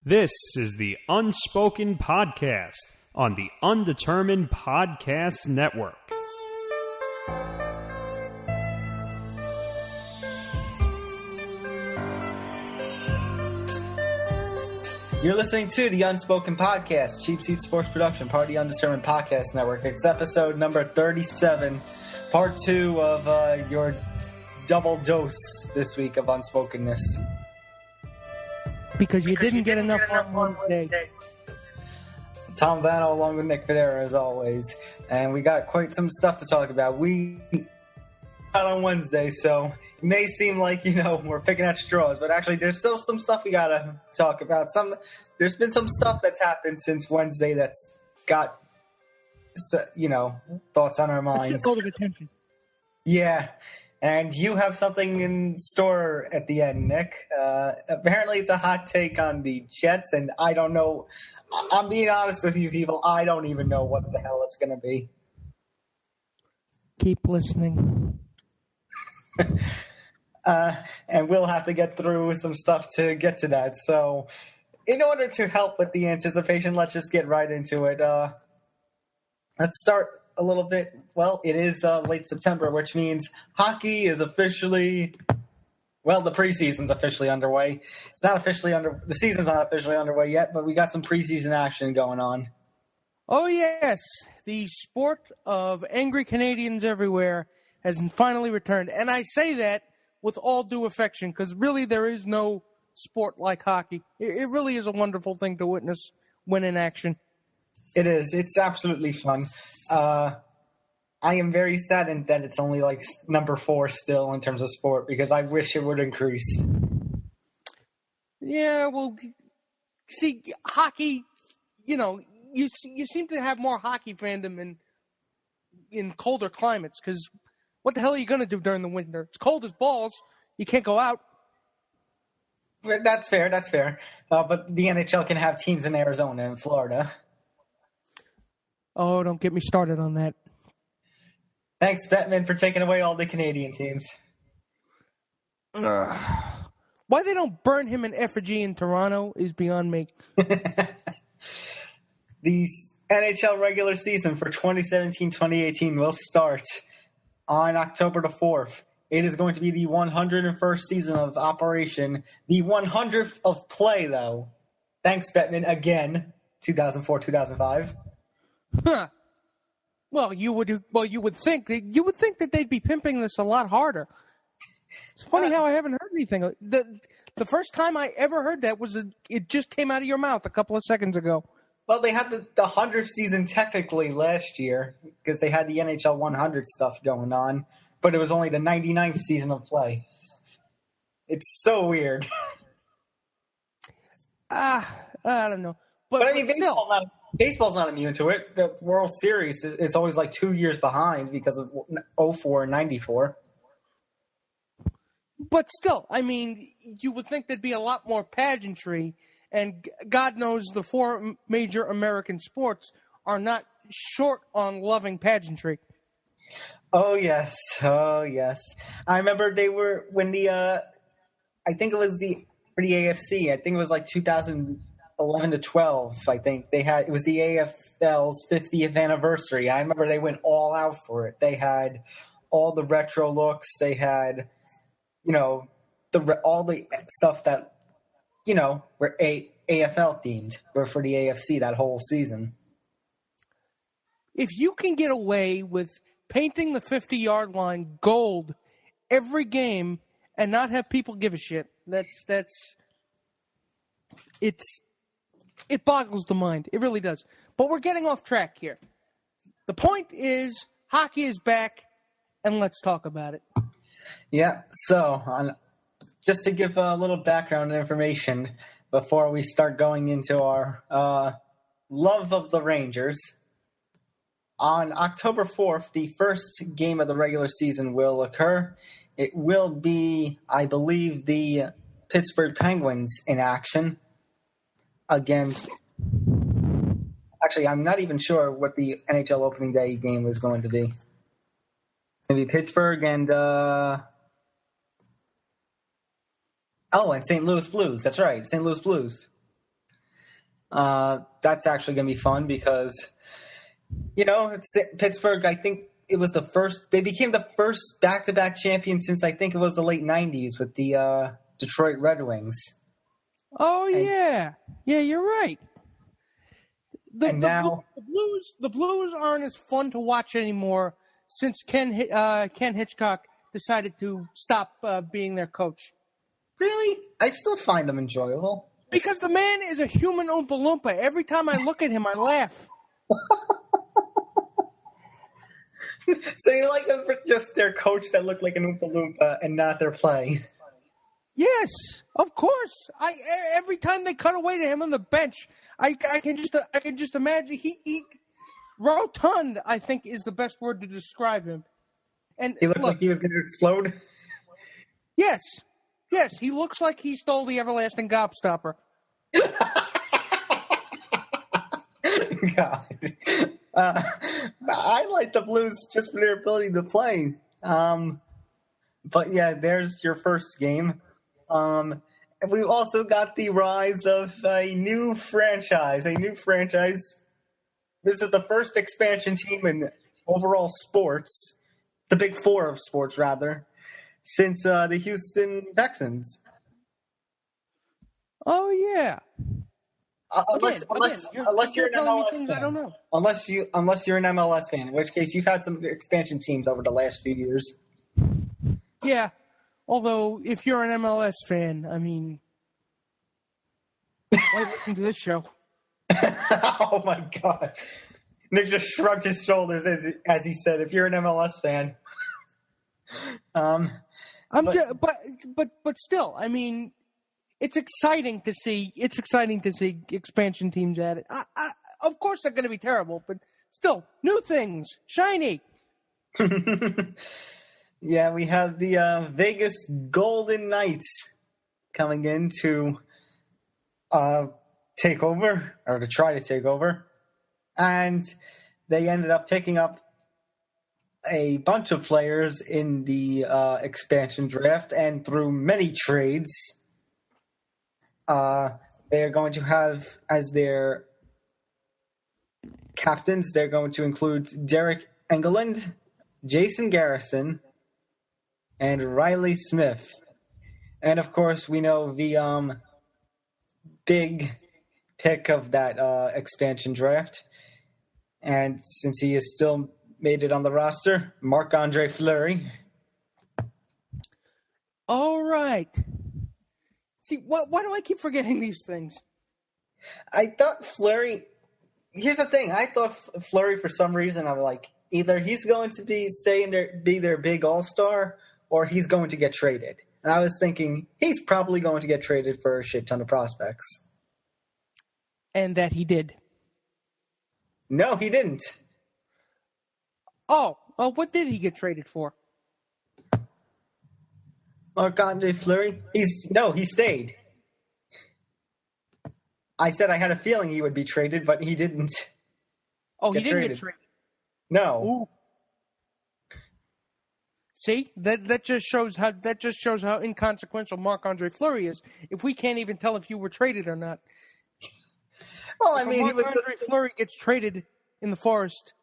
This is the Unspoken Podcast on the Undetermined Podcast Network. You're listening to the Unspoken Podcast, Cheap Seat Sports Production, part of the Undetermined Podcast Network. It's episode number 37, part 2 of your double dose this week of unspokenness. Because you didn't get enough on one day. Tom Vano along with Nick Federa as always. And we got quite some stuff to talk about. We got on Wednesday, so it may seem like, we're picking at straws, but actually there's still some stuff we got to talk about. There's been some stuff that's happened since Wednesday that's got, thoughts on our minds. A lot of attention. Yeah. And you have something in store at the end, Nick. Apparently it's a hot take on the Jets, and I don't know. I'm being honest with you people. I don't even know what the hell it's going to be. Keep listening. And we'll have to get through some stuff to get to that. So in order to help with the anticipation, let's just get right into it. Let's start a little bit. Well, it is late September, which means hockey is officially, the preseason's officially underway. It's not officially the season's not officially underway yet, but we got some preseason action going on. Oh, yes. The sport of angry Canadians everywhere has finally returned. And I say that with all due affection, because really there is no sport like hockey. It really is a wonderful thing to witness when in action. It is. It's absolutely fun. I am very saddened that it's only like number 4 still in terms of sport, because I wish it would increase. Yeah, well, see, hockey, you seem to have more hockey fandom in colder climates, because what the hell are you going to do during the winter? It's cold as balls. You can't go out. That's fair. But the NHL can have teams in Arizona and Florida. Oh, don't get me started on that. Thanks, Bettman, for taking away all the Canadian teams. Why they don't burn him in effigy in Toronto is beyond me. The NHL regular season for 2017-2018 will start on October the 4th. It is going to be the 101st season of operation. The 100th of play, though. Thanks, Bettman, again. 2004-2005. Huh. Well, you would think that they'd be pimping this a lot harder. It's funny how I haven't heard anything. The first time I ever heard that was it just came out of your mouth a couple of seconds ago. Well, they had the 100th season technically last year because they had the NHL 100 stuff going on, but it was only the 99th season of play. It's so weird. I don't know. But I mean, baseball's not immune to it. The World Series, it's always like 2 years behind because of 04 and 94. But still, I mean, you would think there'd be a lot more pageantry, and God knows the 4 major American sports are not short on loving pageantry. Oh, yes. I remember they were, when I think it was for the AFC, I think it was like 2011 to 12, I think it was the AFL's 50th anniversary. I remember they went all out for it. They had all the retro looks. They had, all the stuff that, were AFL themed were for the AFC that whole season. If you can get away with painting the 50-yard line gold every game and not have people give a shit, it boggles the mind. It really does. But we're getting off track here. The point is, hockey is back, and let's talk about it. Yeah, so just to give a little background information before we start going into our love of the Rangers, on October 4th, the first game of the regular season will occur. It will be, I believe, the Pittsburgh Penguins in action against... Actually, I'm not even sure what the NHL opening day game is going to be. It's going to be Pittsburgh and... and St. Louis Blues. That's right, St. Louis Blues. That's actually going to be fun because, it's Pittsburgh, I think it was they became the first back-to-back champion since I think it was the late 90s with the Detroit Red Wings. Oh, yeah. Yeah, you're right. Now the Blues aren't as fun to watch anymore since Ken Hitchcock decided to stop being their coach. Really? I still find them enjoyable. Because the man is a human Oompa Loompa. Every time I look at him, I laugh. So you like them for just their coach that looked like an Oompa Loompa and not their play? Yes, of course. Every time they cut away to him on the bench, I can just imagine he rotund, I think, is the best word to describe him. And he looked like he was going to explode. Yes, he looks like he stole the everlasting gobstopper. God, I like the Blues just for their ability to play. But yeah, there's your first game. And we've also got the rise of a new franchise. This is the first expansion team in overall sports, the Big Four of sports, rather, since the Houston Texans. Oh, yeah. Unless you're an MLS fan. I don't know. Unless you're an MLS fan, in which case you've had some expansion teams over the last few years. Yeah. Although, if you're an MLS fan, I mean, why listen to this show? Oh, my God. Nick just shrugged his shoulders as he said, if you're an MLS fan. But still, I mean, it's exciting to see expansion teams at it. Of course they're going to be terrible, but still, new things, shiny. Yeah, we have the Vegas Golden Knights coming in to take over, or to try to take over. And they ended up picking up a bunch of players in the expansion draft and through many trades. They are going to have as their captains, they're going to include Derek Engeland, Jason Garrison, and Riley Smith. And of course, we know the big pick of that expansion draft. And since he has still made it on the roster, Marc-Andre Fleury. All right. See, why do I keep forgetting these things? I thought Fleury... Here's the thing. I thought Fleury, for some reason, I'm like, either he's going to be their big all-star, or he's going to get traded. And I was thinking, he's probably going to get traded for a shit ton of prospects. And that he did. No, he didn't. Oh, what did he get traded for? Marc-Andre Fleury? He stayed. I said I had a feeling he would be traded, but he didn't. Oh, he didn't get traded? No. Ooh. See, that just shows how inconsequential Marc-Andre Fleury is. If we can't even tell if you were traded or not. Well, I mean, Marc-Andre Fleury gets traded in the forest,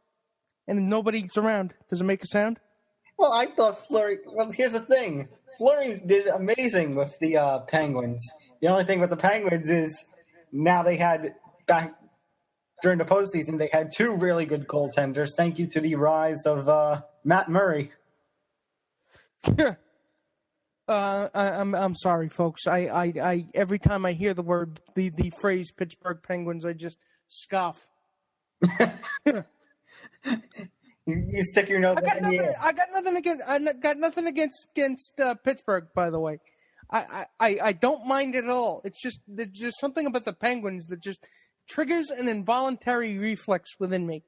and nobody's around. Does it make a sound? Well, I thought Fleury. Well, here's the thing: Fleury did amazing with the Penguins. The only thing with the Penguins is now they had back during the postseason they had two really good goaltenders. Thank you to the rise of Matt Murray. I'm sorry, folks. I every time I hear the phrase Pittsburgh Penguins, I just scoff. You stick your nose in the air. I got nothing against Pittsburgh, by the way. I don't mind it at all. It's just there's just something about the Penguins that just triggers an involuntary reflex within me.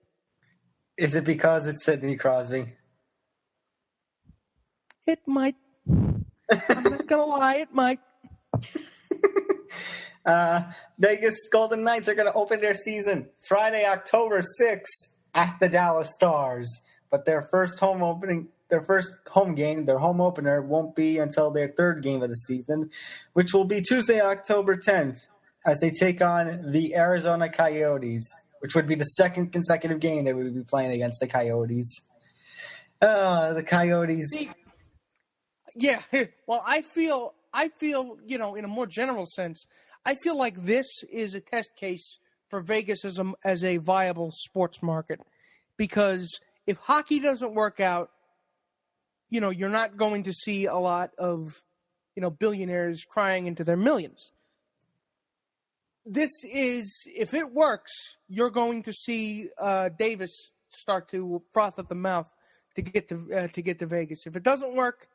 Is it because it's Sidney Crosby? It might. I'm not gonna lie, it might. Vegas Golden Knights are going to open their season Friday, October 6th at the Dallas Stars. But their first home game, their home opener, won't be until their third game of the season, which will be Tuesday, October 10th as they take on the Arizona Coyotes, which would be the second consecutive game they would be playing against the Coyotes. The Coyotes. Yeah, well, I feel, in a more general sense, I feel like this is a test case for Vegas as a viable sports market. Because if hockey doesn't work out, you're not going to see a lot of, billionaires crying into their millions. This is, if it works, you're going to see Davis start to froth at the mouth to get to Vegas. If it doesn't work,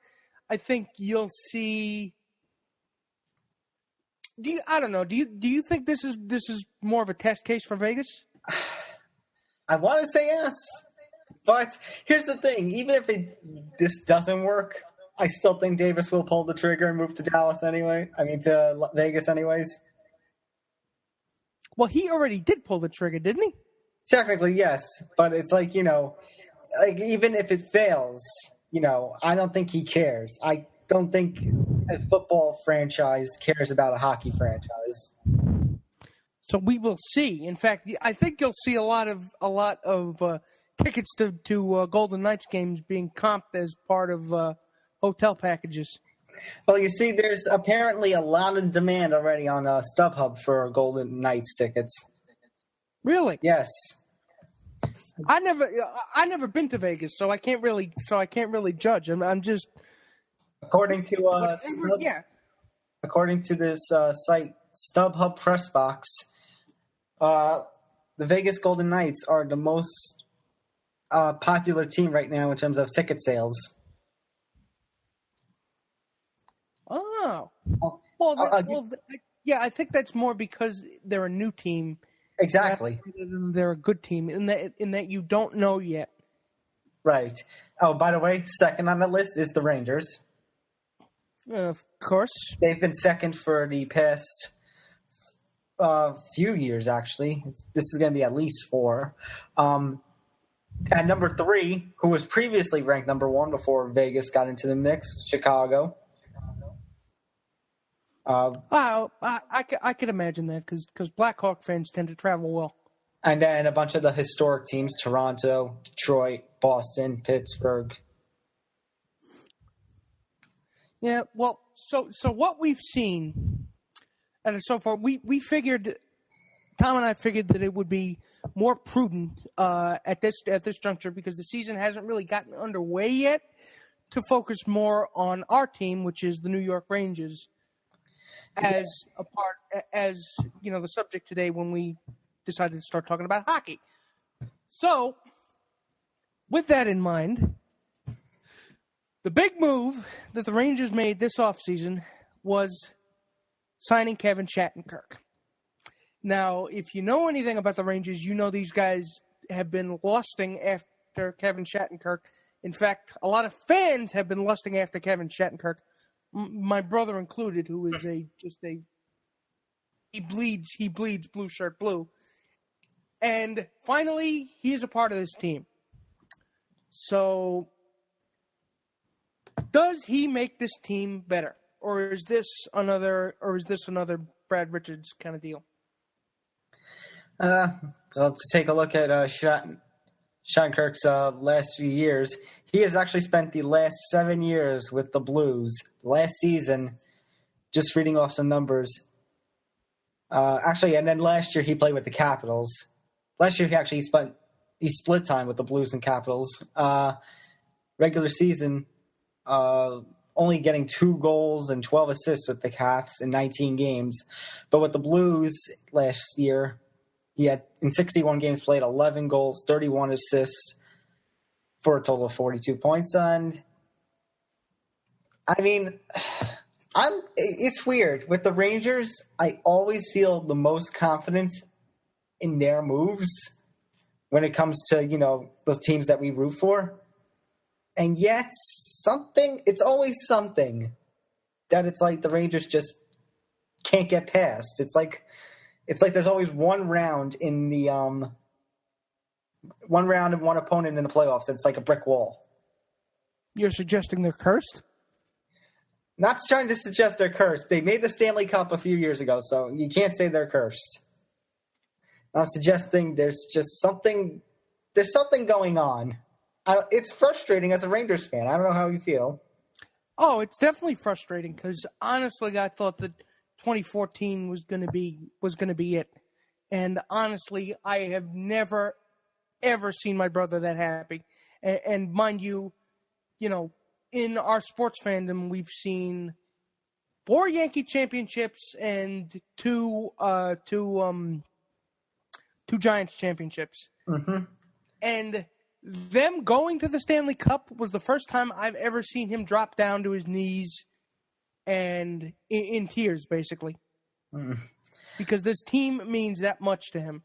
I think you'll see. I don't know. Do you think this is more of a test case for Vegas? I want to say yes, but here's the thing: even if this doesn't work, I still think Davis will pull the trigger and move to Dallas anyway. To Vegas anyways. Well, he already did pull the trigger, didn't he? Technically, yes, but it's like even if it fails, I don't think he cares. I don't think a football franchise cares about a hockey franchise. So we will see. In fact, I think you'll see a lot of tickets to Golden Knights games being comped as part of hotel packages. Well, you see, there's apparently a lot of demand already on StubHub for Golden Knights tickets. Really? Yes. I never been to Vegas, so I can't really judge. I'm just according to according to this site StubHub Pressbox, the Vegas Golden Knights are the most popular team right now in terms of ticket sales. Oh. Well, I think that's more because they're a new team. Exactly. They're a good team in that you don't know yet. Right. Oh, by the way, second on the list is the Rangers. Of course. They've been second for the past few years, actually. This is going to be at least 4. At number 3, who was previously ranked number 1 before Vegas got into the mix, Chicago. I could imagine that because Blackhawk fans tend to travel well. And then a bunch of the historic teams: Toronto, Detroit, Boston, Pittsburgh. Yeah, well, so what we've seen, and so far, we figured, Tom and I figured that it would be more prudent at this juncture because the season hasn't really gotten underway yet to focus more on our team, which is the New York Rangers. As the subject today when we decided to start talking about hockey. So, with that in mind, the big move that the Rangers made this offseason was signing Kevin Shattenkirk. Now, if you know anything about the Rangers, you know these guys have been lusting after Kevin Shattenkirk. In fact, a lot of fans have been lusting after Kevin Shattenkirk. My brother included, who is he bleeds blue shirt blue. And finally, he is a part of this team. So, does he make this team better? Or is this another Brad Richards kind of deal? Let's take a look at Shattenkirk's last few years. He has actually spent the last 7 years with the Blues. Last season, just reading off some numbers. And then last year he played with the Capitals. Last year he split time with the Blues and Capitals. Regular season, only getting 2 goals and 12 assists with the Caps in 19 games. But with the Blues last year, he had, in 61 games played, 11 goals, 31 assists, for a total of 42 points. And it's weird. With the Rangers, I always feel the most confident in their moves when it comes to, the teams that we root for. And yet it's always something that it's like the Rangers just can't get past. It's like there's always one round in the one round and one opponent in the playoffs. It's like a brick wall. You're suggesting they're cursed? Not trying to suggest they're cursed. They made the Stanley Cup a few years ago, so you can't say they're cursed. I'm suggesting there's just something. There's something going on. It's frustrating as a Rangers fan. I don't know how you feel. Oh, it's definitely frustrating because honestly, I thought that 2014 was going to be it, and honestly, I have never ever seen my brother that happy. And mind you, in our sports fandom, we've seen 4 Yankee championships and two Giants championships. Mm-hmm. And them going to the Stanley Cup was the first time I've ever seen him drop down to his knees and in tears, basically. Mm. Because this team means that much to him.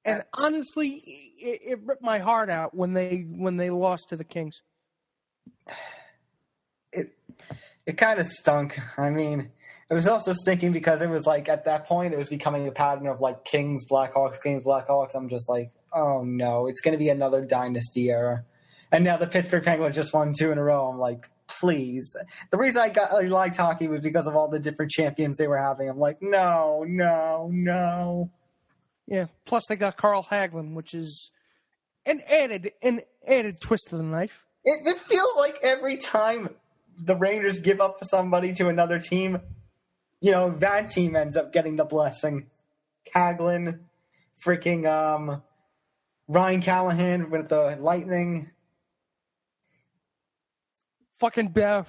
And honestly, it ripped my heart out when they lost to the Kings. It kind of stunk. I mean, it was also stinking because it was like at that point it was becoming a pattern of like Kings, Blackhawks, Kings, Blackhawks. I'm just like, oh no, it's going to be another dynasty era. And now the Pittsburgh Penguins just won 2 in a row. I'm like, please. The reason I liked hockey was because of all the different champions they were having. I'm like, no. Yeah. Plus they got Carl Hagelin, which is an added twist to the knife. It feels like every time the Rangers give up somebody to another team, that team ends up getting the blessing. Hagelin, freaking Ryan Callahan with the Lightning. Fucking Brad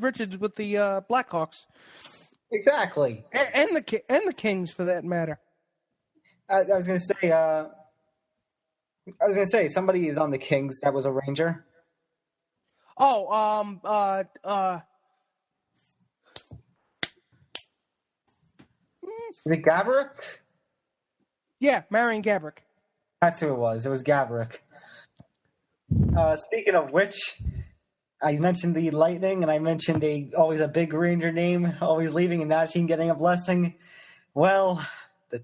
Richards with the Blackhawks. Exactly. And the Kings, for that matter. I was going to say somebody is on the Kings that was a Ranger. Oh, Is it Gaborik? Yeah, Marian Gaborik. That's who it was. It was Gaborik. Speaking of which, I mentioned the Lightning, and I mentioned always a big Ranger name, always leaving, and that team getting a blessing. Well, the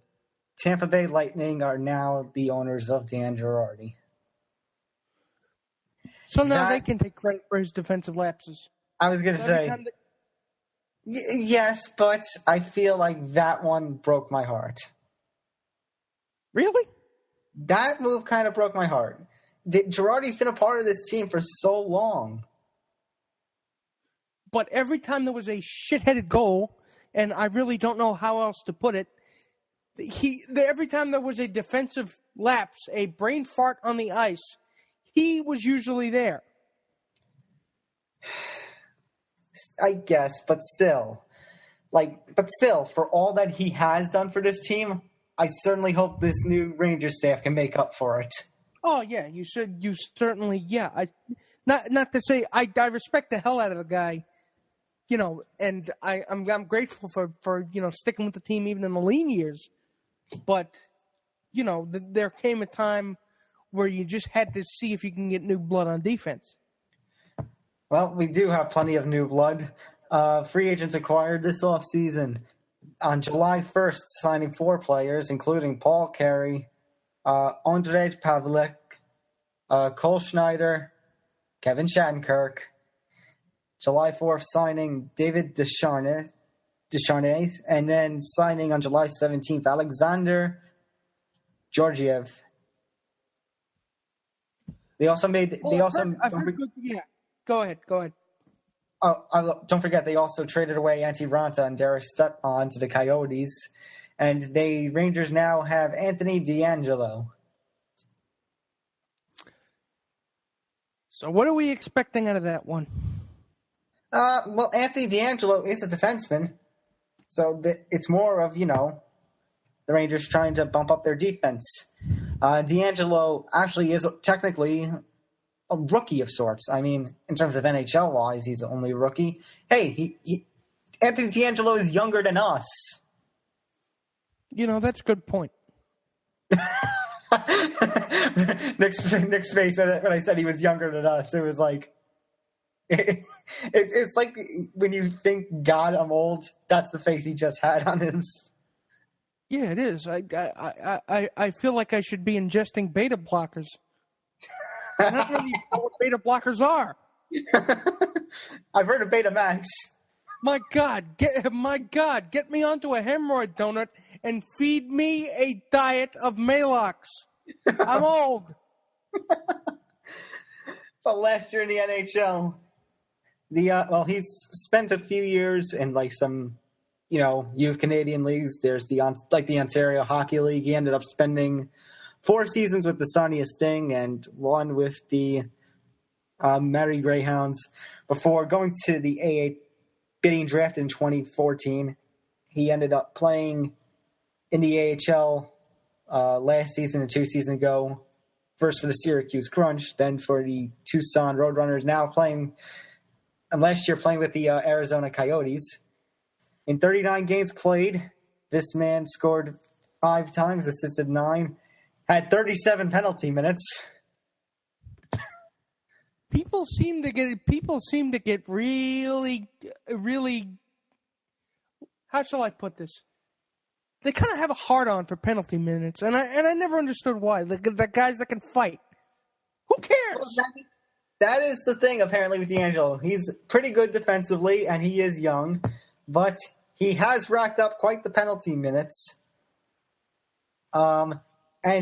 Tampa Bay Lightning are now the owners of Dan Girardi. So now they can take credit for his defensive lapses. I was going to say, yes, but I feel like that one broke my heart. Really? That move kind of broke my heart. Girardi's been a part of this team for so long. But every time there was a shit-headed goal, and I really don't know how else to put it, every time there was a defensive lapse, a brain fart on the ice, he was usually there. I guess, but still, for all that he has done for this team, I certainly hope this new Rangers staff can make up for it. Oh yeah, you certainly, yeah. Not to say I respect the hell out of the guy, and I'm grateful for sticking with the team even in the lean years, but there came a time where you just had to see if you can get new blood on defense. Well, we do have plenty of new blood. Free agents acquired this offseason. On July 1st, signing 4 players, including Paul Carey, Ondrej Pavelec, Cole Schneider, Kevin Shattenkirk. July 4th, signing David Descharnais, and then signing on July 17th, Alexander Georgiev. They also made. Yeah, go ahead. Oh, don't forget, they also traded away Antti Ranta and Derek Stepan to the Coyotes, and the Rangers now have Anthony DeAngelo. So what are we expecting out of that one? Well, Anthony DeAngelo is a defenseman, so it's more of, the Rangers trying to bump up their defense. DeAngelo actually is technically a rookie of sorts. I mean, in terms of NHL-wise, he's only a rookie. Hey, Anthony DeAngelo is younger than us. That's a good point. Nick's face when I said he was younger than us, it was like... It's like when you think, God, I'm old, that's the face he just had on him. Yeah, it is. I feel like I should be ingesting beta blockers. I don't really know what beta blockers are. I've heard of Betamax. My God, get me onto a hemorrhoid donut and feed me a diet of Maalox. I'm old. But last year in the NHL, he's spent a few years in like some, youth Canadian leagues. There's the Ontario Hockey League. He ended up spending 4 seasons with the Sarnia Sting and 1 with the Merry Greyhounds before going to the AA getting drafted in 2014. He ended up playing in the AHL last season and 2 seasons ago. First for the Syracuse Crunch, then for the Tucson Roadrunners. Now playing, and last year playing with the Arizona Coyotes. In 39 games played, this man scored 5 times, assisted 9, had 37 penalty minutes. People seem to get really, really. How shall I put this? They kind of have a hard-on for penalty minutes, and I never understood why. The guys that can fight. Who cares? Well, that is the thing, apparently, with D'Angelo. He's pretty good defensively, and he is young, but he has racked up quite the penalty minutes. And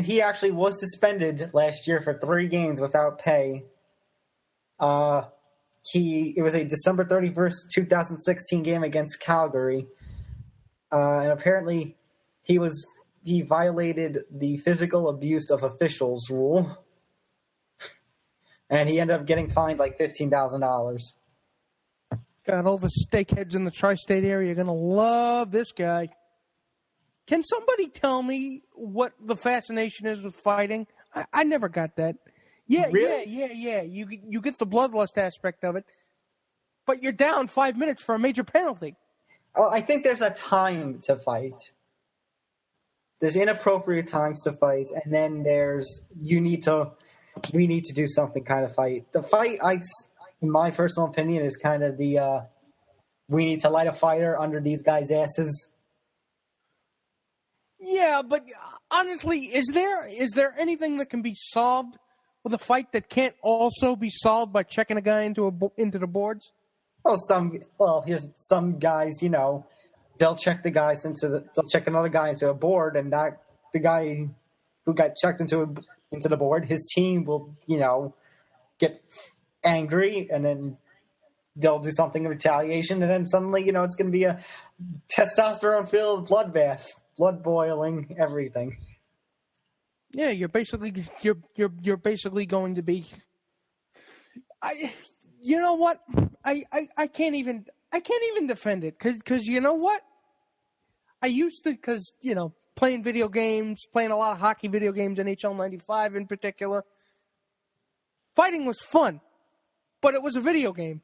he actually was suspended last year for 3 games without pay. It was a December 31st, 2016 game against Calgary. And apparently he violated the physical abuse of officials rule. And he ended up getting fined like $15,000. God, all the steakheads in the tri-state area are going to love this guy. Can somebody tell me what the fascination is with fighting? I never got that. Yeah, really? Yeah. You get the bloodlust aspect of it, but you're down 5 minutes for a major penalty. Oh, I think there's a time to fight. There's inappropriate times to fight, and then there's we need to do something kind of fight. The fight, in my personal opinion, is kind of the we need to light a fire under these guys' asses. Yeah, but honestly, is there anything that can be solved with a fight that can't also be solved by checking a guy into the boards? Here's some guys, they'll check they'll check another guy into a board, and that the guy who got checked into the board, his team will, get angry, and then they'll do something in retaliation, and then suddenly, it's going to be a testosterone-filled bloodbath, blood boiling, everything. Yeah, you're basically going to be. You know what? I can't even defend it because you know what? I used to playing video games, playing a lot of hockey video games, NHL 95 in particular. Fighting was fun, but it was a video game.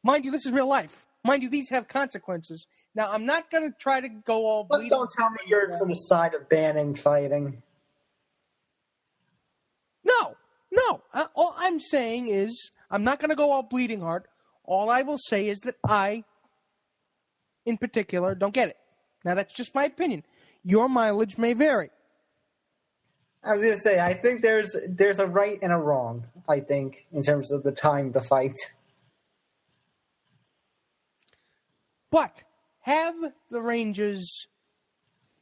Mind you, this is real life. Mind you, these have consequences. Now, I'm not going to try to go all. But don't tell me you're from the side of banning fighting. No. All I'm saying is I'm not going to go all bleeding heart. All I will say is that I, in particular, don't get it. Now, that's just my opinion. Your mileage may vary. I was going to say, I think there's a right and a wrong, I think, in terms of the time to fight. But have the Rangers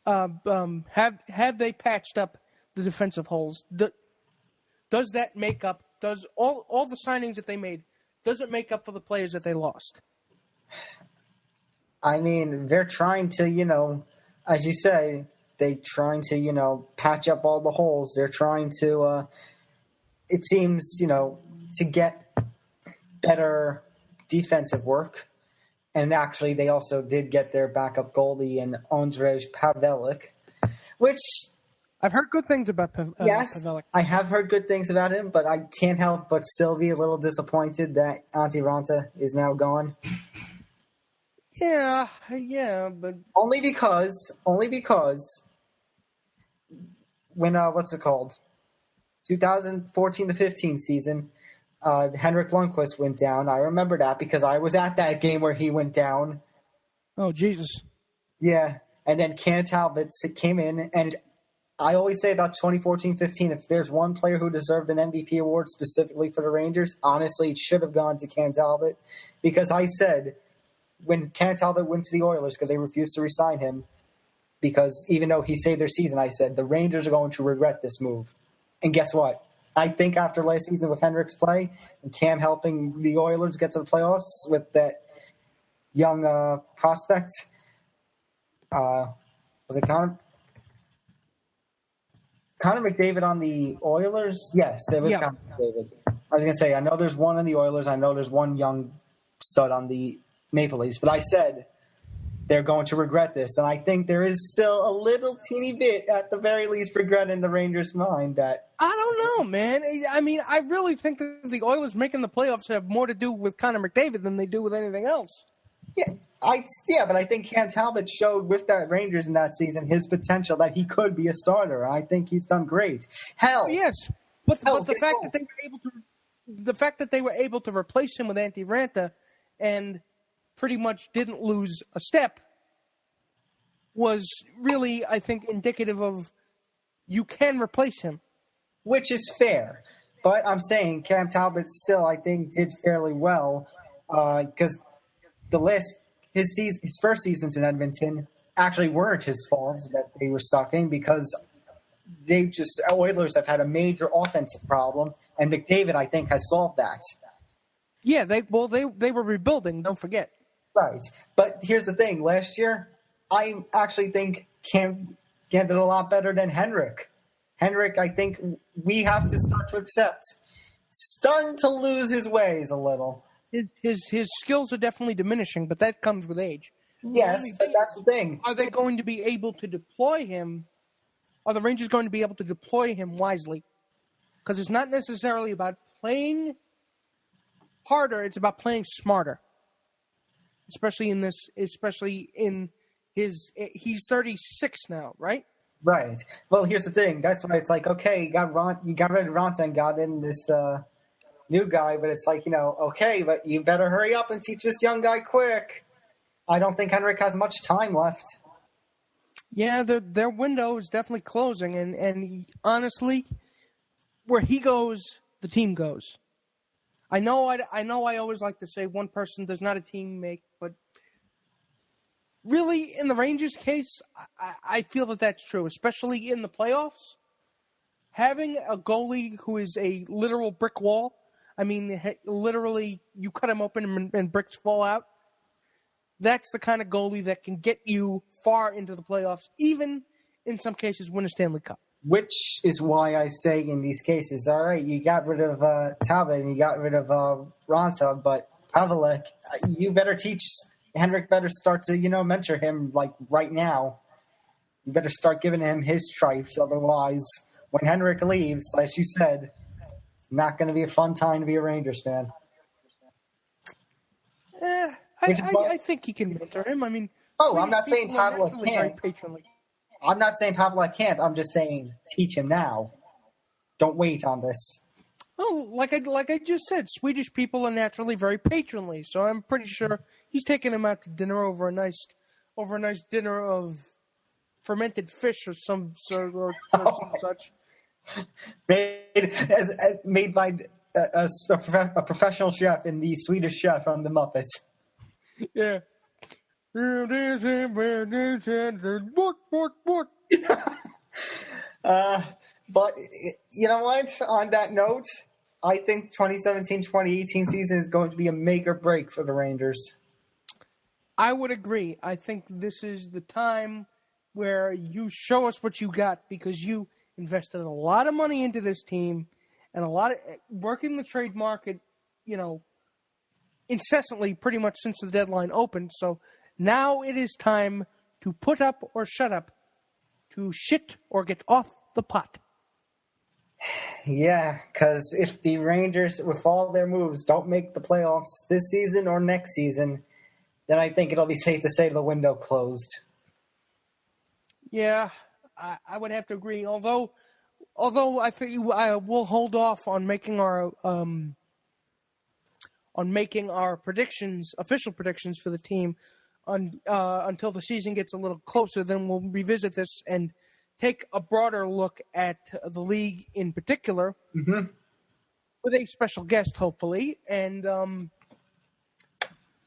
have they patched up the defensive holes? Does that make up? Does all the signings that they made? Does it make up for the players that they lost? I mean, they're trying to, as you say, they're trying to, patch up all the holes. They're trying to, it seems, to get better defensive work. And actually, they also did get their backup goalie in Ondrej Pavelec, which... I've heard good things about Pavelec. Yes, I have heard good things about him, but I can't help but still be a little disappointed that Antti Raanta is now gone. Yeah, but... Only because when, 2014-15 season, Henrik Lundqvist went down. I remember that because I was at that game where he went down. Oh, Jesus. Yeah, and then Cam Talbot came in, and I always say about 2014-15, if there's one player who deserved an MVP award specifically for the Rangers, honestly, it should have gone to Cam Talbot because I said when Cam Talbot went to the Oilers because they refused to re-sign him, because even though he saved their season, I said the Rangers are going to regret this move. And guess what? I think after last season with Henrik's play and Cam helping the Oilers get to the playoffs with that young prospect, was it Connor McDavid on the Oilers? Yes, it was Connor McDavid. I was going to say, I know there's one on the Oilers. I know there's one young stud on the Maple Leafs. But I said they're going to regret this. And I think there is still a little teeny bit, at the very least, regret in the Rangers' mind that... I don't know, man. I mean, I really think that the Oilers making the playoffs have more to do with Connor McDavid than they do with anything else. Yeah, but I think Cam Talbot showed with that Rangers in that season his potential that he could be a starter. I think he's done great. Hell, yes, but the fact that they were able to replace him with Antti Ranta and pretty much didn't lose a step was really, I think, indicative of you can replace him, which is fair. But I'm saying Cam Talbot still, I think, did fairly well because his first seasons in Edmonton actually weren't his fault that they were sucking, because Oilers have had a major offensive problem, and McDavid, I think, has solved that. Yeah, they were rebuilding, don't forget. Right. But here's the thing. Last year, I actually think Cam did a lot better than Henrik. Henrik, I think we have to start to accept, starting to lose his ways a little. His skills are definitely diminishing, but that comes with age. Yes, but that's the thing. Are they going to be able to deploy him? Are the Rangers going to be able to deploy him wisely? Because it's not necessarily about playing harder; it's about playing smarter. Especially in his, he's 36 now, right? Right. Well, here's the thing. That's why it's like, okay, you got rid of Ronta and got in this new guy, but it's like, okay, but you better hurry up and teach this young guy quick. I don't think Henrik has much time left. Yeah, their window is definitely closing, and honestly, where he goes, the team goes. I know I always like to say one person does not a team make, but really, in the Rangers' case, I feel that that's true, especially in the playoffs. Having a goalie who is a literal brick wall, I mean, literally, you cut him open and bricks fall out. That's the kind of goalie that can get you far into the playoffs, even in some cases win a Stanley Cup. Which is why I say in these cases, all right, you got rid of Talbot and you got rid of Ronta, but Pavelek, you better teach Henrik. Better start to mentor him like right now. You better start giving him his stripes, otherwise, when Henrik leaves, as you said, it's not going to be a fun time to be a Rangers fan. I think he can mentor him. I mean, I'm not saying Pavelek can't. I'm not saying Pavelek can't. I'm just saying teach him now. Don't wait on this. Oh, like I just said, Swedish people are naturally very patronly, so I'm pretty sure he's taking him out to dinner over a nice dinner of fermented fish or some sort or some such. Made by a professional chef in the Swedish Chef from the Muppets. Yeah. But you know what? On that note, I think 2017-2018 season is going to be a make or break for the Rangers. I would agree. I think this is the time where you show us what you got, because you invested a lot of money into this team and a lot of working the trade market, incessantly pretty much since the deadline opened. So now it is time to put up or shut up, to shit or get off the pot. Yeah, because if the Rangers, with all their moves, don't make the playoffs this season or next season, then I think it'll be safe to say the window closed. Yeah, I would have to agree. Although I think I will hold off on making our predictions, official predictions for the team, until the season gets a little closer. Then we'll revisit this and take a broader look at the league in particular, with a special guest, hopefully. And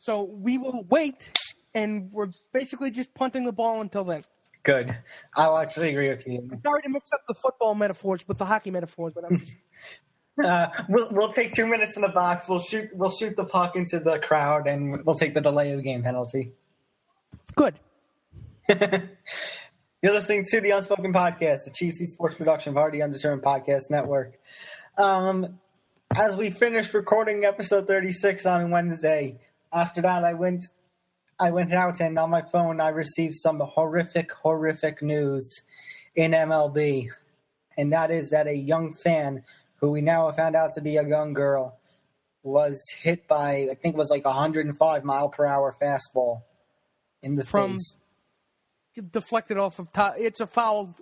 So we will wait, and we're basically just punting the ball until then. Good. I'll actually agree with you. I'm sorry to mix up the football metaphors with the hockey metaphors, but I'm just... We'll take 2 minutes in the box. We'll shoot the puck into the crowd, and we'll take the delay of the game penalty. Good. You're listening to the Unspoken Podcast, the Chief Seat Sports production part of the Undetermined Podcast Network. As we finished recording episode 36 on Wednesday, after that I went out, and on my phone I received some horrific news in MLB, and that is that a young fan, who we now have found out to be a young girl, was hit by, I think it was like 105 mile per hour fastball in the face. Deflected off of Todd. It's a foul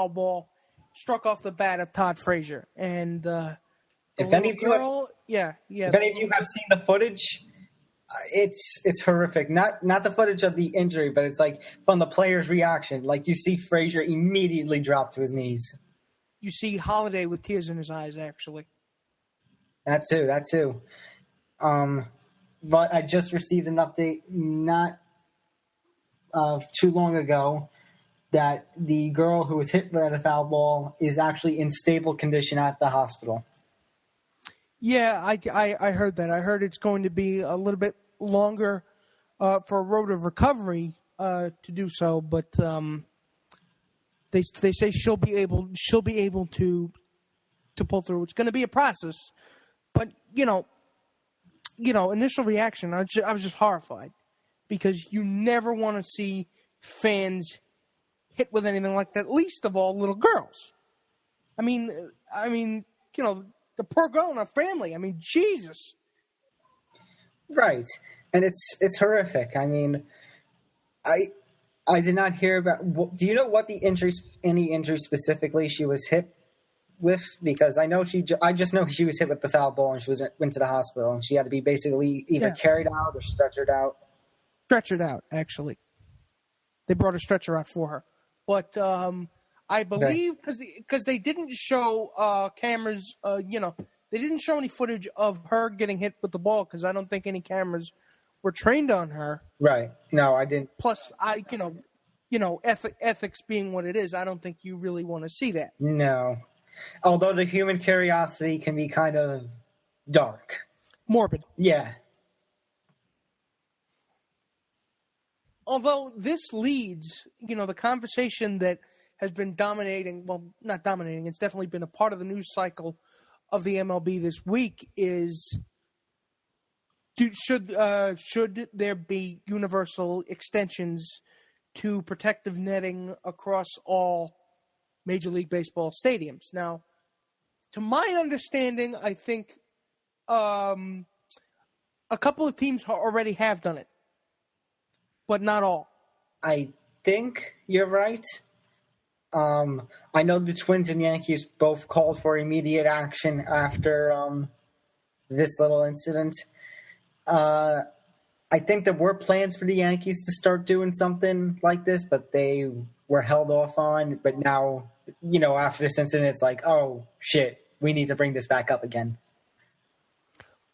ball, struck off the bat of Todd Frazier. And if any of you have seen the footage, it's horrific. Not the footage of the injury, but it's like from the player's reaction. Like, you see Frazier immediately drop to his knees. You see Holiday with tears in his eyes, actually. That too. But I just received an update not too long ago that the girl who was hit by the foul ball is actually in stable condition at the hospital. Yeah, I heard that. I heard it's going to be a little bit longer for a road of recovery to do so, but they say she'll be able to pull through. It's going to be a process, but initial reaction, I was just horrified, because you never want to see fans hit with anything like that, least of all little girls. I mean, the poor girl and her family. I mean, Jesus. Right, and it's horrific. I mean, I did not hear about. Do you know what any injury specifically she was hit with? Because I just know she was hit with the foul ball, and she went to the hospital, and she had to be basically either carried out or stretchered out. Stretchered out, actually. They brought a stretcher out for her. But I believe, because they didn't show cameras, they didn't show any footage of her getting hit with the ball, because I don't think any cameras were trained on her. Right. No, I didn't. Plus, ethics being what it is, I don't think you really want to see that. No. Although the human curiosity can be kind of dark. Morbid. Yeah. Although this leads, the conversation that has been dominating, well, not dominating, it's definitely been a part of the news cycle of the MLB this week is, should there be universal extensions to protective netting across all Major League Baseball stadiums? Now, to my understanding, I think a couple of teams already have done it, but not all. I think you're right. I know the Twins and Yankees both called for immediate action after this little incident. I think there were plans for the Yankees to start doing something like this, but they were held off on. But now, after this incident, it's like, oh, shit, we need to bring this back up again.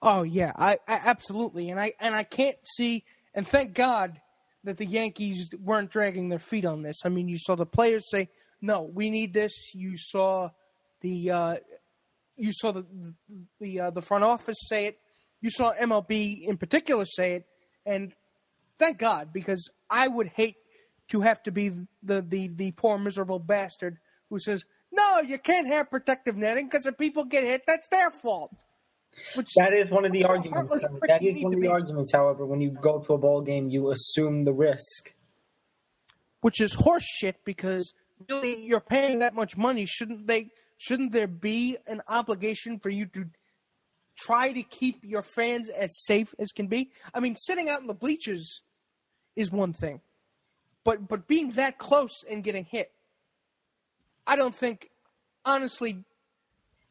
Oh, yeah, I absolutely. And I can't see, and thank God that the Yankees weren't dragging their feet on this. I mean, you saw the players say, no, we need this. You saw the front office say it. You saw MLB in particular say it, and thank God, because I would hate to have to be the poor miserable bastard who says, no, you can't have protective netting because if people get hit, that's their fault. That is one of the arguments. That is one of the arguments, however, when you go to a ball game, you assume the risk. Which is horse shit, because really you're paying that much money. Shouldn't there be an obligation for you to try to keep your fans as safe as can be? I mean, sitting out in the bleachers is one thing, but being that close and getting hit, I don't think, honestly,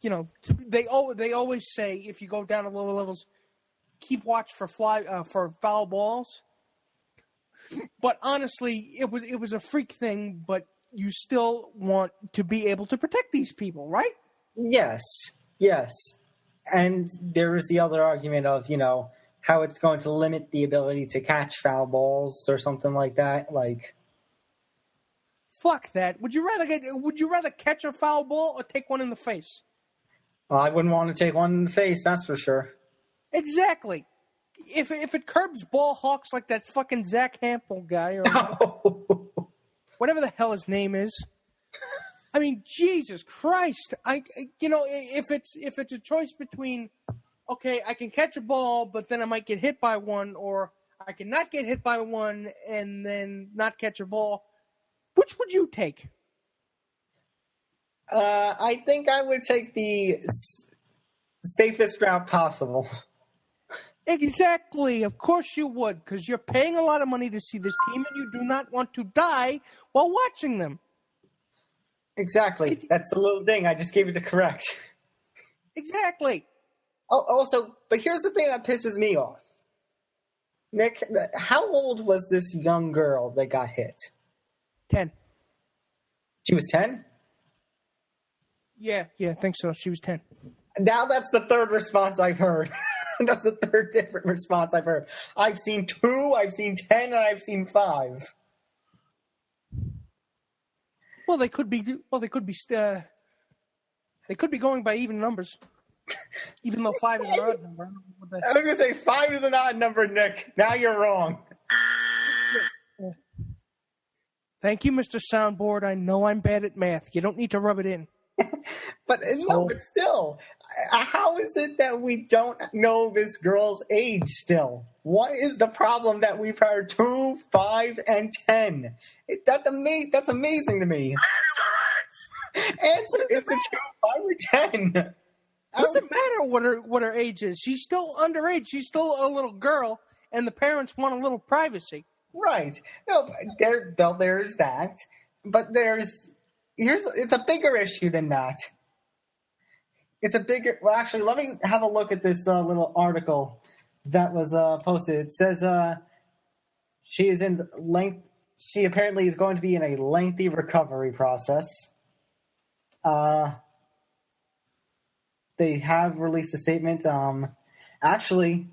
they always say if you go down to lower levels, keep watch for foul balls. But honestly, it was a freak thing. But you still want to be able to protect these people, right? Yes. And there is the other argument of, how it's going to limit the ability to catch foul balls or something like that. Like, fuck that. Would you rather catch a foul ball or take one in the face? well, I wouldn't want to take one in the face, that's for sure. Exactly. If it curbs ball hawks like that fucking Zach Hampel guy or whatever the hell his name is. I mean, Jesus Christ! If it's a choice between, okay, I can catch a ball, but then I might get hit by one, or I can not get hit by one and then not catch a ball, which would you take? I think I would take the safest route possible. Exactly. Of course you would, because you're paying a lot of money to see this team, and you do not want to die while watching them. Exactly. That's the little thing. I just gave it to correct. Exactly. Oh, also, but here's the thing that pisses me off. Nick, how old was this young girl that got hit? 10. She was 10? Yeah, I think so. She was 10. Now that's the third response I've heard. That's the third different response I've heard. I've seen 2, I've seen 10, and I've seen 5. Well, they could be going by even numbers. Even though 5 is an odd number. I was going to say 5 is an odd number, Nick. Now you're wrong. Thank you, Mr. Soundboard. I know I'm bad at math. You don't need to rub it in. But still, how is it that we don't know this girl's age still? What is the problem that we've heard 2, 5, and 10? That's amazing to me. Answer is the 2, 5, or 10. Doesn't matter what her age is. She's still underage. She's still a little girl, and the parents want a little privacy. Right. No, there's that. But it's a bigger issue than that. Well, actually, let me have a look at this little article that was posted. It says she apparently is going to be in a lengthy recovery process. They have released a statement. Actually,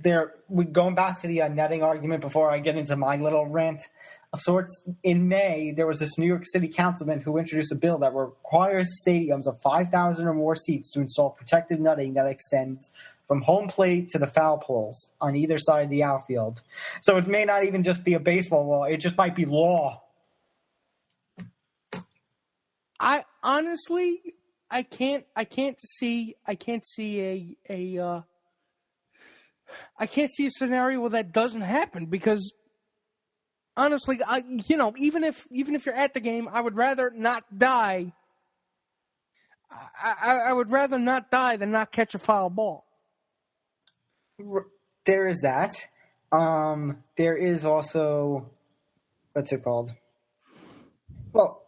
going back to the netting argument before I get into my little rant of sorts. In May, there was this New York City councilman who introduced a bill that requires stadiums of 5,000 or more seats to install protective netting that extends from home plate to the foul poles on either side of the outfield. So it may not even just be a baseball law; it just might be law. I honestly, I can't see a scenario where that doesn't happen, because honestly, even if you're at the game, I would rather not die. I would rather not die than not catch a foul ball. There is that. There is also, what's it called? Well,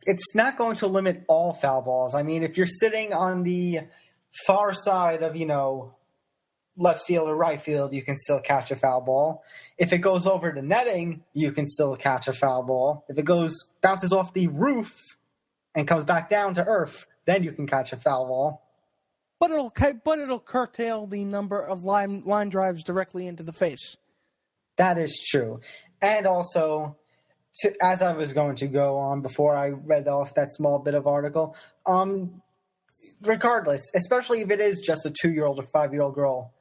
it's not going to limit all foul balls. I mean, if you're sitting on the far side of, left field or right field, you can still catch a foul ball. If it goes over the netting, you can still catch a foul ball. If it bounces off the roof and comes back down to earth, then you can catch a foul ball. But it'll curtail the number of line drives directly into the face. That is true. And also, as I was going to go on before I read off that small bit of article, regardless, especially if it is just a 2-year-old or 5-year-old girl,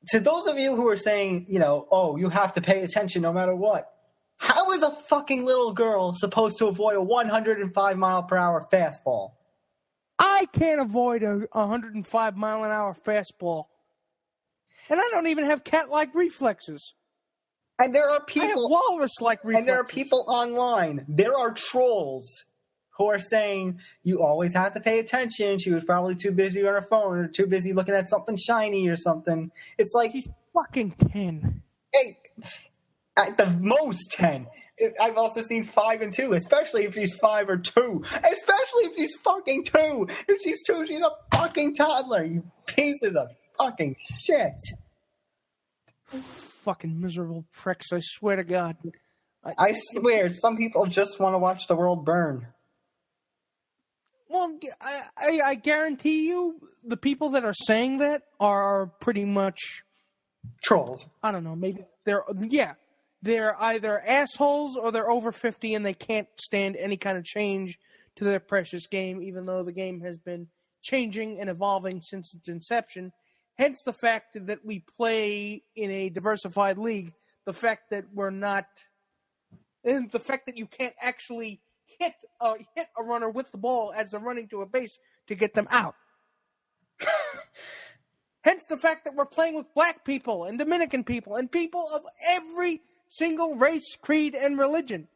to those of you who are saying, you have to pay attention no matter what, how is a fucking little girl supposed to avoid a 105-mile-per-hour fastball? I can't avoid a 105-mile-an-hour fastball. And I don't even have cat-like reflexes. And there are people... I have walrus-like reflexes. And there are people online. There are trolls who are saying, you always have to pay attention. She was probably too busy on her phone or too busy looking at something shiny or something. It's like... She's fucking 10. Hey, at the most 10. I've also seen 5 and 2, especially if she's 5 or 2. Especially if she's fucking 2. If she's 2, she's a fucking toddler. You pieces of fucking shit. Fucking miserable pricks, I swear to God. I swear, some people just want to watch the world burn. Well, I guarantee you, the people that are saying that are pretty much Trolls. I don't know. Maybe they're either assholes or they're over 50 and they can't stand any kind of change to their precious game, even though the game has been changing and evolving since its inception. Hence the fact that we play in a diversified league, the fact that we're not, and the fact that you can't actually hit a runner with the ball as they're running to a base to get them out. Hence the fact that we're playing with black people and Dominican people and people of every single race, creed, and religion.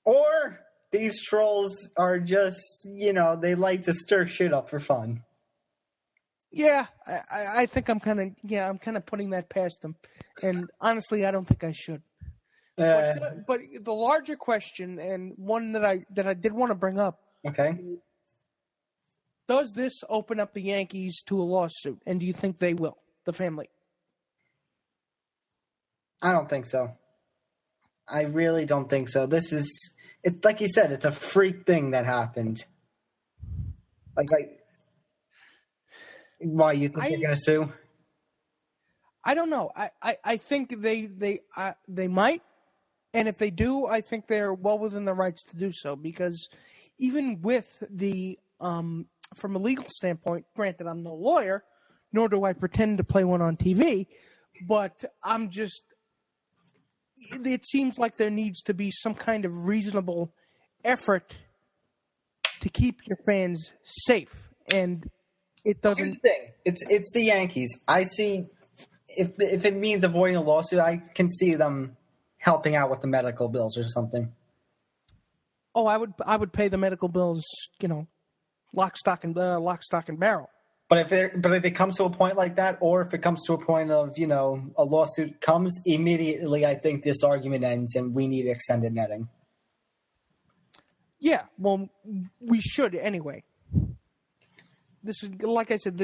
Or these trolls are just, they like to stir shit up for fun. Yeah, I think I'm kind of putting that past them. And honestly, I don't think I should. But the larger question, and one that I did want to bring up. Okay. Does this open up the Yankees to a lawsuit? And do you think they will, the family? I don't think so. I really don't think so. It's like you said, it's a freak thing that happened. Why you think they're going to sue? I don't know. I think they might, and if they do, I think they're well within their rights to do so. Because even with the from a legal standpoint, granted, I'm no lawyer, nor do I pretend to play one on TV, but it seems like there needs to be some kind of reasonable effort to keep your fans safe, and it doesn't. Here's the thing. It's the Yankees. I see if it means avoiding a lawsuit, I can see them helping out with the medical bills or something. Oh, I would pay the medical bills, lock, stock, and barrel. But if it comes to a point like that, or if it comes to a point of, a lawsuit comes, immediately I think this argument ends and we need extended netting. Yeah, well, we should anyway. This is, like I said,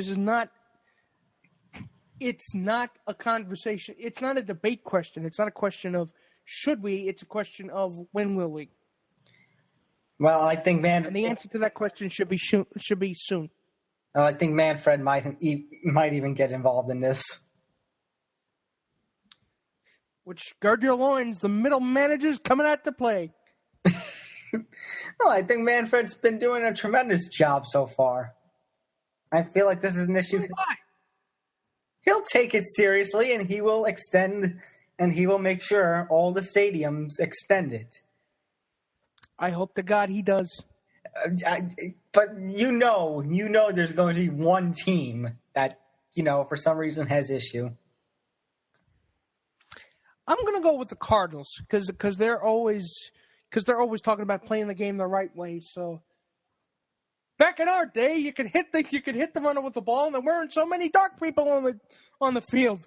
it's not a conversation. It's not a debate question. It's not a question of should we. It's a question of when will we. Well, I think and the answer to that question should be soon. I think Manfred might even get involved in this. Which, gird your loins, the middle manager's coming out to play. Well, I think Manfred's been doing a tremendous job so far. I feel like this is an issue. Why? He'll take it seriously, and he will extend, and he will make sure all the stadiums extend it. I hope to God he does. But there's going to be one team that, for some reason has issue. I'm going to go with the Cardinals because they're always talking about playing the game the right way. So back in our day, you could hit the runner with the ball, and there weren't so many dark people on the field.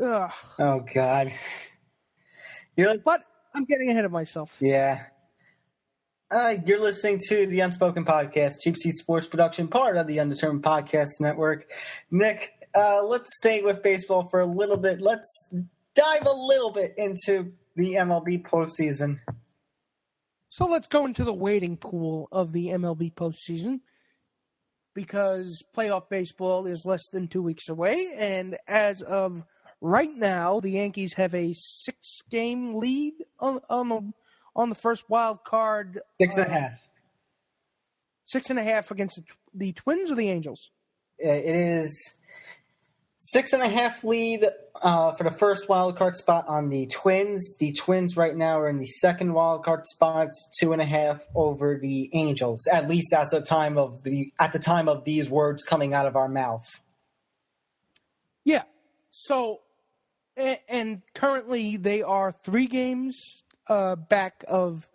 Ugh. Oh God! But I'm getting ahead of myself. Yeah. You're listening to the Unspoken Podcast, Cheap Seat Sports production, part of the Undetermined Podcast Network. Nick, let's stay with baseball for a little bit. Let's dive a little bit into the MLB postseason. So let's go into the waiting pool of the MLB postseason because playoff baseball is less than 2 weeks away, and as of right now, the Yankees have a 6-game lead on the first wild card. 6.5. 6.5 against the Twins or the Angels? It is 6.5 lead for the first wild card spot on the Twins. The Twins right now are in the second wild card spot. It's 2.5 over the Angels, at least at the time of these words coming out of our mouth. Yeah. So, and currently they are 3 games back of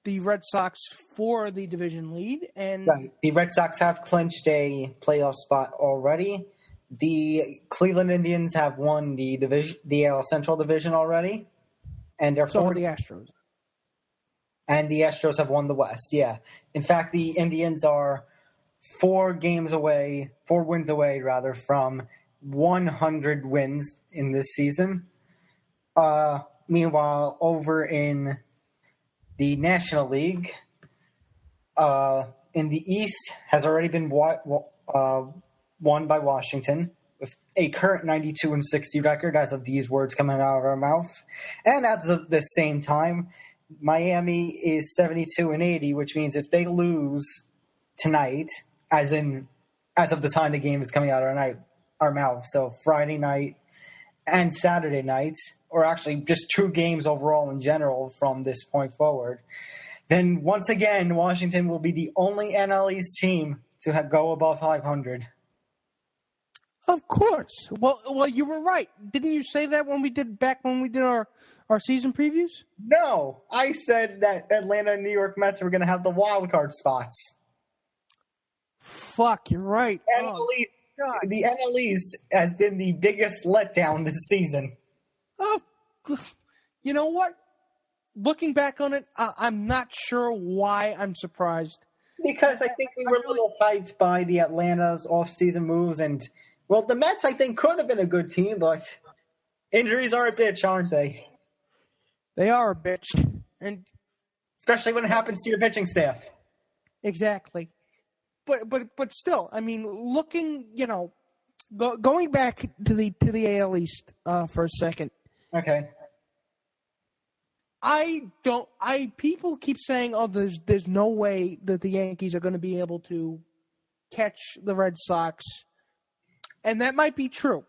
the Red Sox for the division lead. And right. The Red Sox have clinched a playoff spot already. The Cleveland Indians have won the AL Central Division already. And they're so the Astros. And the Astros have won the West, yeah. In fact, the Indians are 4 wins away, from 100 wins in this season. Meanwhile, over in the National League, in the East has already been won by Washington with a current 92-60 record as of these words coming out of our mouth. And at the same time, Miami is 72-80, which means if they lose tonight, as of the time the game is coming out of our mouth, so Friday night and Saturday night, or actually just 2 games overall in general from this point forward, then once again, Washington will be the only NL East team to go above 500. Of course. Well, you were right. Didn't you say that when we did our season previews? No, I said that Atlanta and New York Mets were going to have the wild card spots. Fuck, you're right. The NL East has been the biggest letdown this season. Oh, you know what? Looking back on it, I'm not sure why I'm surprised. Because I think we were a little hyped by the Atlanta's off-season moves. And, well, the Mets, I think, could have been a good team, but injuries are a bitch, aren't they? They are a bitch. And especially when it happens to your pitching staff. Exactly. But still, I mean, looking, going back to the AL East for a second. Okay. People keep saying, oh, there's no way that the Yankees are going to be able to catch the Red Sox. And that might be true.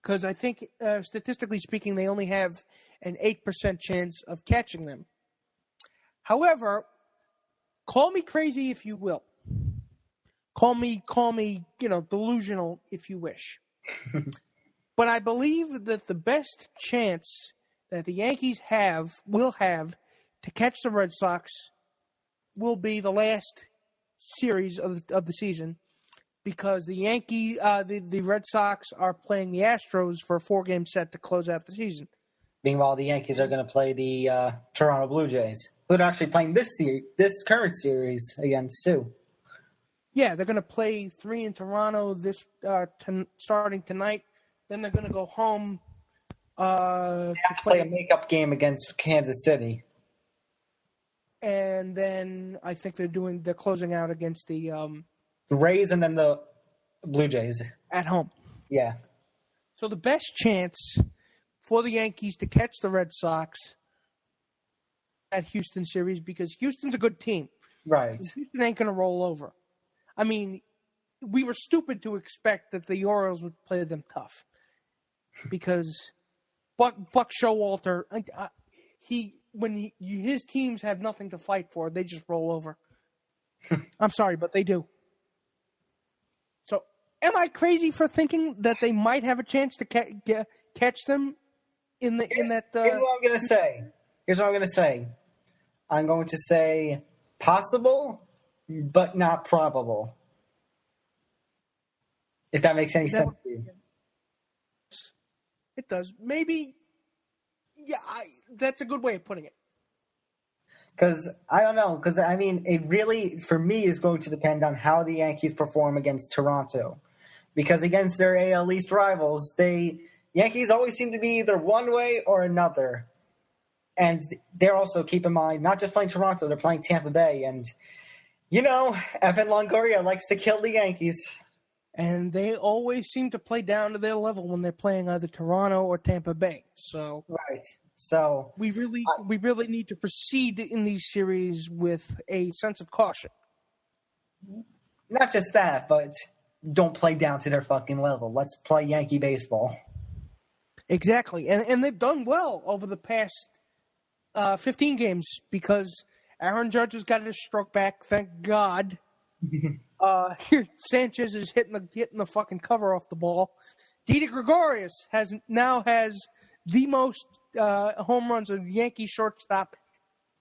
Because I think, statistically speaking, they only have an 8% chance of catching them. However, call me crazy if you will. Call me, delusional if you wish. But I believe that the best chance that the Yankees will have to catch the Red Sox will be the last series of the season, because the Red Sox are playing the Astros for a 4-game set to close out the season. Meanwhile, the Yankees are going to play the Toronto Blue Jays, who are actually playing this current series against too. Yeah, they're going to play 3 in Toronto starting tonight. Then they're going to go home. They have to play a makeup game against Kansas City. And then I think they're closing out against the Rays and then the Blue Jays. At home. Yeah. So the best chance for the Yankees to catch the Red Sox at Houston series, because Houston's a good team. Right. Houston ain't going to roll over. I mean, we were stupid to expect that the Orioles would play them tough, because Buck Showalter, his teams have nothing to fight for, they just roll over. I'm sorry, but they do. So, am I crazy for thinking that they might have a chance to catch them in that? Here's what I'm going to say. I'm going to say possible, but not probable. If that makes any sense to you. It does. Maybe. Yeah, that's a good way of putting it. Because, I don't know. Because, I mean, it really, for me, is going to depend on how the Yankees perform against Toronto. Because against their AL East rivals, Yankees always seem to be either one way or another. And they're also, keep in mind, not just playing Toronto, they're playing Tampa Bay. And, Evan Longoria likes to kill the Yankees. And they always seem to play down to their level when they're playing either Toronto or Tampa Bay. So right. So we really need to proceed in these series with a sense of caution. Not just that, but don't play down to their fucking level. Let's play Yankee baseball. Exactly. And they've done well over the past 15 games, because Aaron Judge has got his stroke back, thank God. Sanchez is hitting the fucking cover off the ball. Didi Gregorius has the most home runs of Yankee shortstop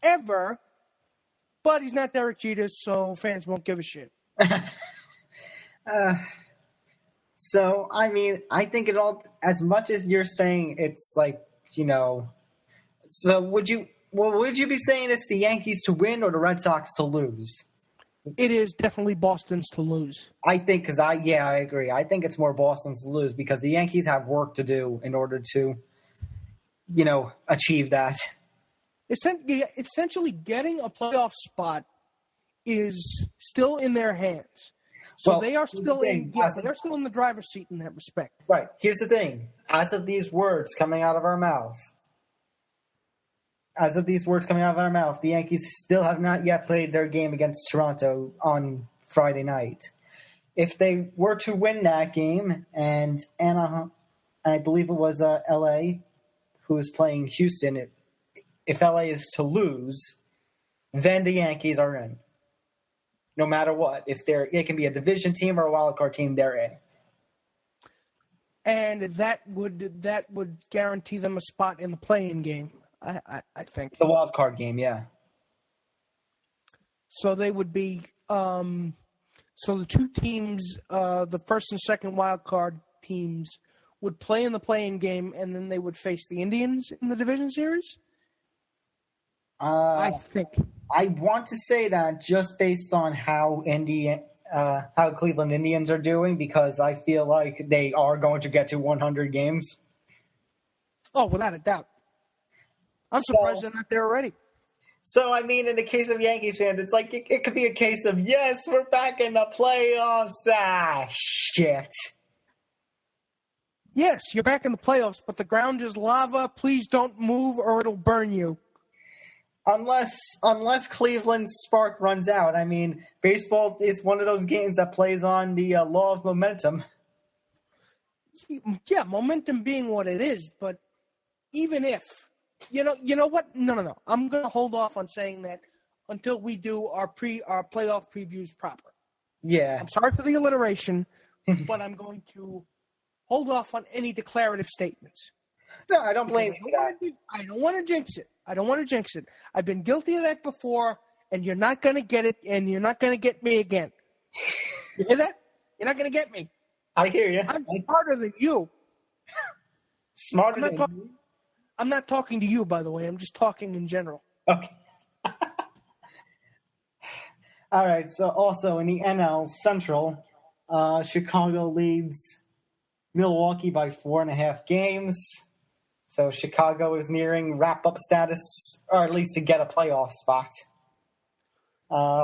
ever, but he's not Derek Jeter, so fans won't give a shit. So, I mean, I think it all, as much as you're saying it's like, so would you be saying it's the Yankees to win or the Red Sox to lose? It is definitely Boston's to lose. I think, I agree. I think it's more Boston's to lose, because the Yankees have work to do in order to, achieve that. Essentially, getting a playoff spot is still in their hands. So Well, they are still they're still in the driver's seat in that respect. Right. Here's the thing. As of these words coming out of our mouth, the Yankees still have not yet played their game against Toronto on Friday night. If they were to win that game, and Anaheim, I believe it was L.A. who is playing Houston, if L.A. is to lose, then the Yankees are in. No matter what. It can be a division team or a wild card team, they're in. And that would guarantee them a spot in the play-in game, I think. The wild card game, yeah. So they would be so the two teams, the first and second wild card teams, would play in the play-in game, and then they would face the Indians in the division series? I think. I want to say that just based on how Cleveland Indians are doing, because I feel like they are going to get to 100 games. Oh, without a doubt. I'm surprised they're not there already. So, I mean, in the case of Yankees fans, it's like it could be a case of, yes, we're back in the playoffs. Ah, shit. Yes, you're back in the playoffs, but the ground is lava. Please don't move or it'll burn you. Unless Cleveland's spark runs out. I mean, baseball is one of those games that plays on the law of momentum. Yeah, momentum being what it is, but even if, you know what? No. I'm going to hold off on saying that until we do our playoff previews proper. Yeah. I'm sorry for the alliteration, but I'm going to hold off on any declarative statements. No, I don't blame you. I don't want to jinx it. I've been guilty of that before, and you're not going to get it, and you're not going to get me again. You hear that? You're not going to get me. I hear you. I'm smarter than you. Smarter than you? I'm not talking to you, by the way. I'm just talking in general. Okay. All right. So also in the NL Central, Chicago leads Milwaukee by 4.5 games. So Chicago is nearing wrap-up status, or at least to get a playoff spot.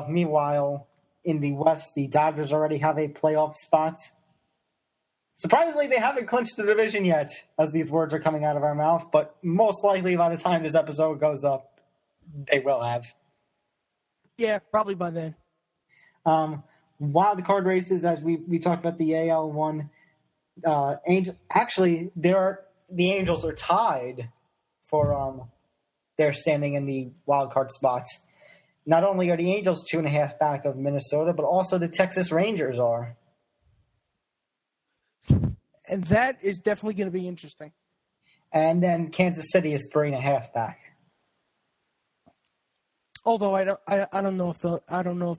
Meanwhile, in the West, the Dodgers already have a playoff spot. Surprisingly, they haven't clinched the division yet, as these words are coming out of our mouth, but most likely by the time this episode goes up, they will have. Yeah, probably by then. Wild card races, as we talked about the AL one, actually, the Angels are tied for their standing in the wild card spots. Not only are the Angels 2.5 back of Minnesota, but also the Texas Rangers are. And that is definitely going to be interesting. And then Kansas City is 3.5 back. Although I don't know if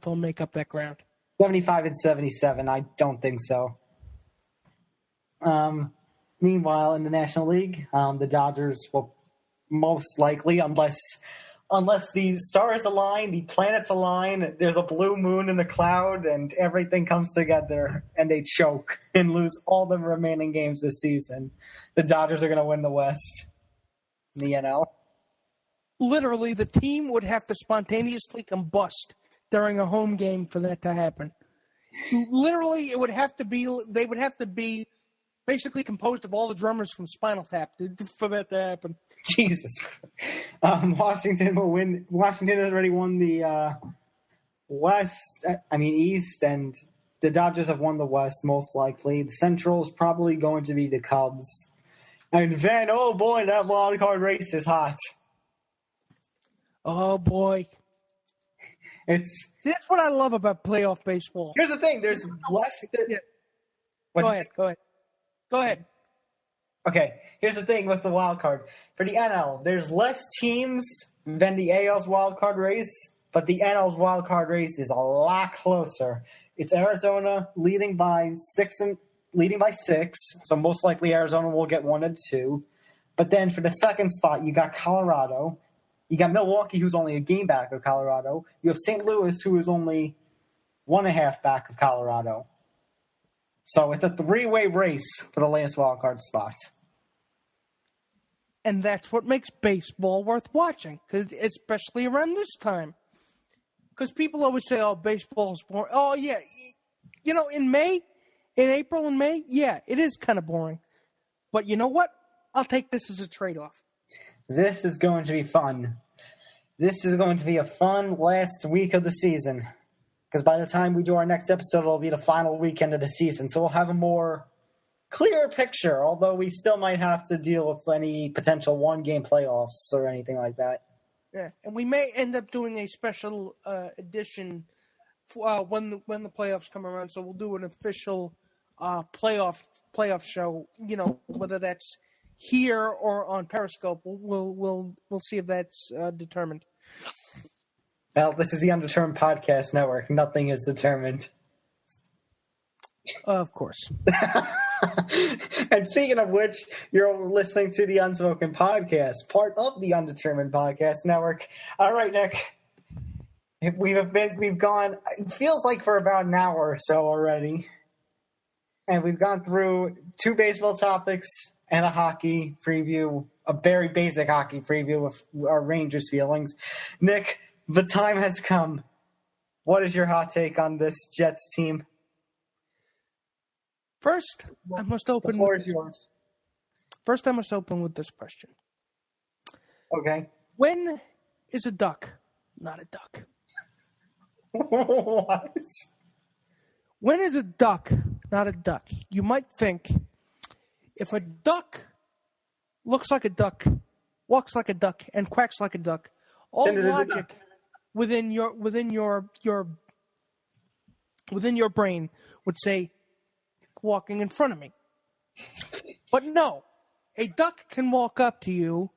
they'll make up that ground. 75 and 77, I don't think so. Meanwhile, in the National League, the Dodgers will most likely, unless the stars align, the planets align, there's a blue moon in the cloud, and everything comes together, and they choke and lose all the remaining games this season. The Dodgers are going to win the West, in the NL. Literally, the team would have to spontaneously combust during a home game for that to happen. Literally, they would have to be basically composed of all the drummers from Spinal Tap for that to happen. Jesus. Washington will win. Washington has already won the East, and the Dodgers have won the West most likely. The Central is probably going to be the Cubs. And then, oh boy, that wild card race is hot. Oh boy. That's what I love about playoff baseball. Here's the thing, there's less... Go ahead. Okay, here's the thing with the wild card. For the NL, there's less teams than the AL's wild card race, but the NL's wild card race is a lot closer. It's Arizona leading by six, so most likely Arizona will get 1 and 2. But then for the second spot, you got Colorado. You got Milwaukee, who's only a game back of Colorado. You have St. Louis, who is only 1.5 back of Colorado. So it's a 3-way race for the last wildcard spot. And that's what makes baseball worth watching, especially around this time. Because people always say, oh, baseball's boring. Oh, yeah, In April and May, yeah, it is kind of boring. But you know what? I'll take this as a trade-off. This is going to be fun. This is going to be a fun last week of the season. Because by the time we do our next episode, it'll be the final weekend of the season. So we'll have a more clear picture, although we still might have to deal with any potential one-game playoffs or anything like that. Yeah, and we may end up doing a special edition when the playoffs come around. So we'll do an official playoff show. Whether that's here or on Periscope, we'll see if that's determined. Well, this is the Undetermined Podcast Network. Nothing is determined. Of course. And speaking of which, you're listening to the Unspoken Podcast, part of the Undetermined Podcast Network. All right, Nick. We've gone, it feels like for about an hour or so already. And we've gone through 2 baseball topics and a hockey preview, a very basic hockey preview of our Rangers feelings. Nick, the time has come. What is your hot take on this Jets team? First, I must open. The floor is yours. First, I must open with this question. Okay. When is a duck not a duck? What? When is a duck not a duck? You might think if a duck looks like a duck, walks like a duck, and quacks like a duck, all logic within your brain would say walking in front of me. But no, a duck can walk up to you,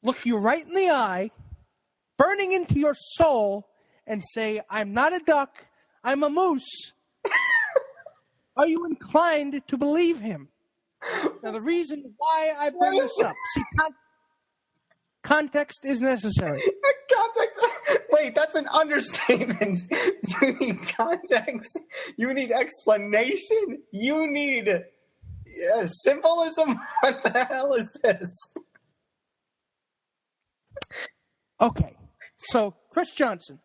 look you right in the eye, burning into your soul, and say, "I'm not a duck, I'm a moose." Are you inclined to believe him? Now, the reason why I bring this up, see, context is necessary. Wait, that's an understatement. You need context. You need explanation. You need symbolism. What the hell is this? Okay, so Chris Johnson,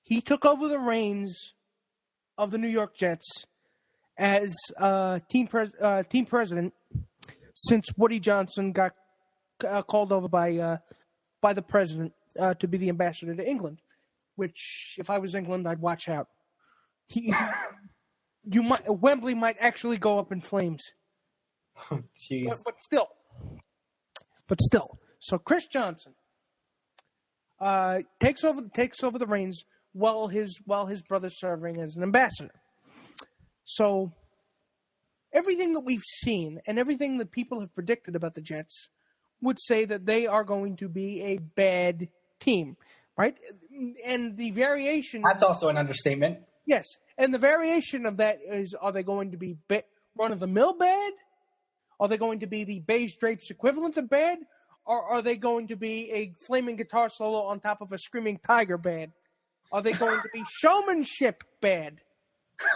he took over the reins of the New York Jets as team president since Woody Johnson got called over by the president to be the ambassador to England. Which, if I was England, I'd watch out. Wembley might actually go up in flames. Oh, jeez. But still. So Chris Johnson takes over the reins while his brother's serving as an ambassador. So everything that we've seen and everything that people have predicted about the Jets would say that they are going to be a bad team, right? And the variation... That's also an understatement. Yes, and the variation of that is, are they going to be run-of-the-mill bad? Are they going to be the beige drapes equivalent of bad? Or are they going to be a flaming guitar solo on top of a screaming tiger bad? Are they going to be showmanship bad?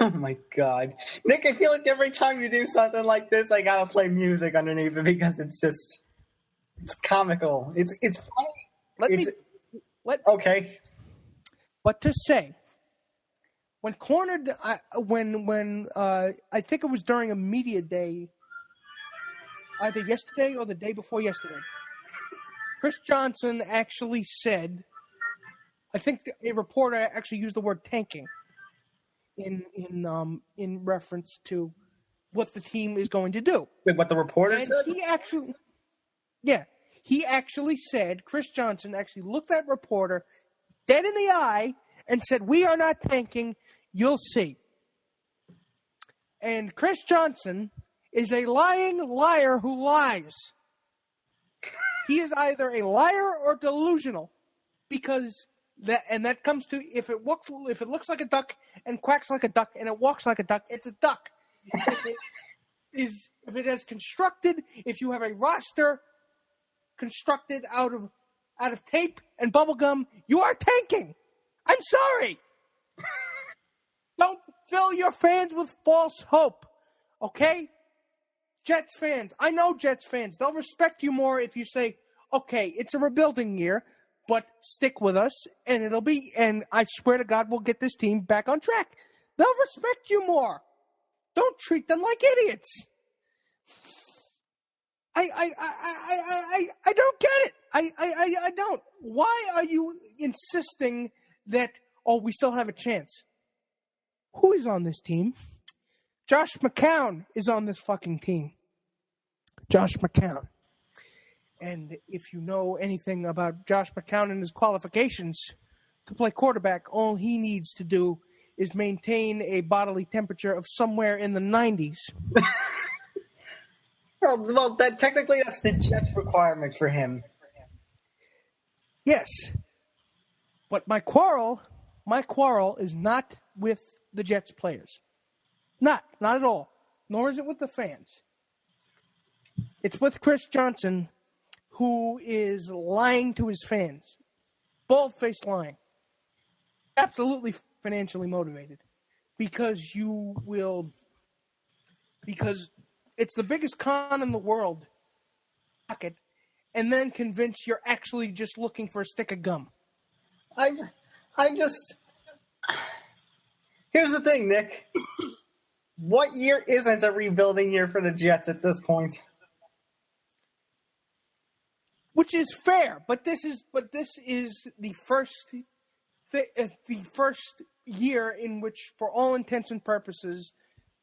Oh my God. Nick, I feel like every time you do something like this, I gotta play music underneath it because it's comical. It's funny. Okay. But to say, when cornered, when I think it was during a media day, either yesterday or the day before yesterday, Chris Johnson actually said, I think a reporter actually used the word tanking in reference to what the team is going to do. Wait, what the reporter said? He actually said, Chris Johnson actually looked that reporter dead in the eye and said, "We are not tanking, you'll see." And Chris Johnson is a lying liar who lies. He is either a liar or delusional, because that comes to if it looks like a duck and quacks like a duck and it walks like a duck, it's a duck. If it is constructed, if you have a roster constructed out of tape and bubble gum, you are tanking. I'm sorry. Don't fill your fans with false hope, okay? Jets fans, I know Jets fans, they'll respect you more if you say, okay, it's a rebuilding year, but stick with us, and I swear to God, we'll get this team back on track. They'll respect you more. Don't treat them like idiots. I don't get it. I don't. Why are you insisting that, we still have a chance? Who is on this team? Josh McCown is on this fucking team. Josh McCown. And if you know anything about Josh McCown and his qualifications to play quarterback, all he needs to do is maintain a bodily temperature of somewhere in the 90s. Well, technically that's the Jets' requirement for him. Yes. But my quarrel is not with the Jets players. Not at all. Nor is it with the fans. It's with Chris Johnson, who is lying to his fans. Bald-faced lying. Absolutely financially motivated. Because it's the biggest con in the world. And then convince you're actually just looking for a stick of gum. Here's the thing, Nick. What year isn't a rebuilding year for the Jets at this point? Which is fair, but this is the first year in which, for all intents and purposes,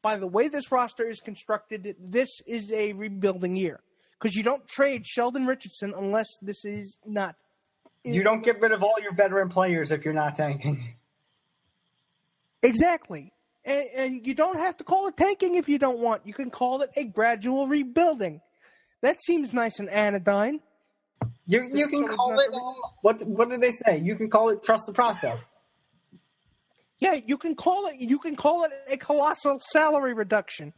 by the way this roster is constructed, this is a rebuilding year. Because you don't trade Sheldon Richardson unless this is not. You don't get rid of all your veteran players if you're not tanking. Exactly. And you don't have to call it tanking if you don't want. You can call it a gradual rebuilding. That seems nice and anodyne. You can call it, what did they say? You can call it trust the process. Yeah, you can call it a colossal salary reduction.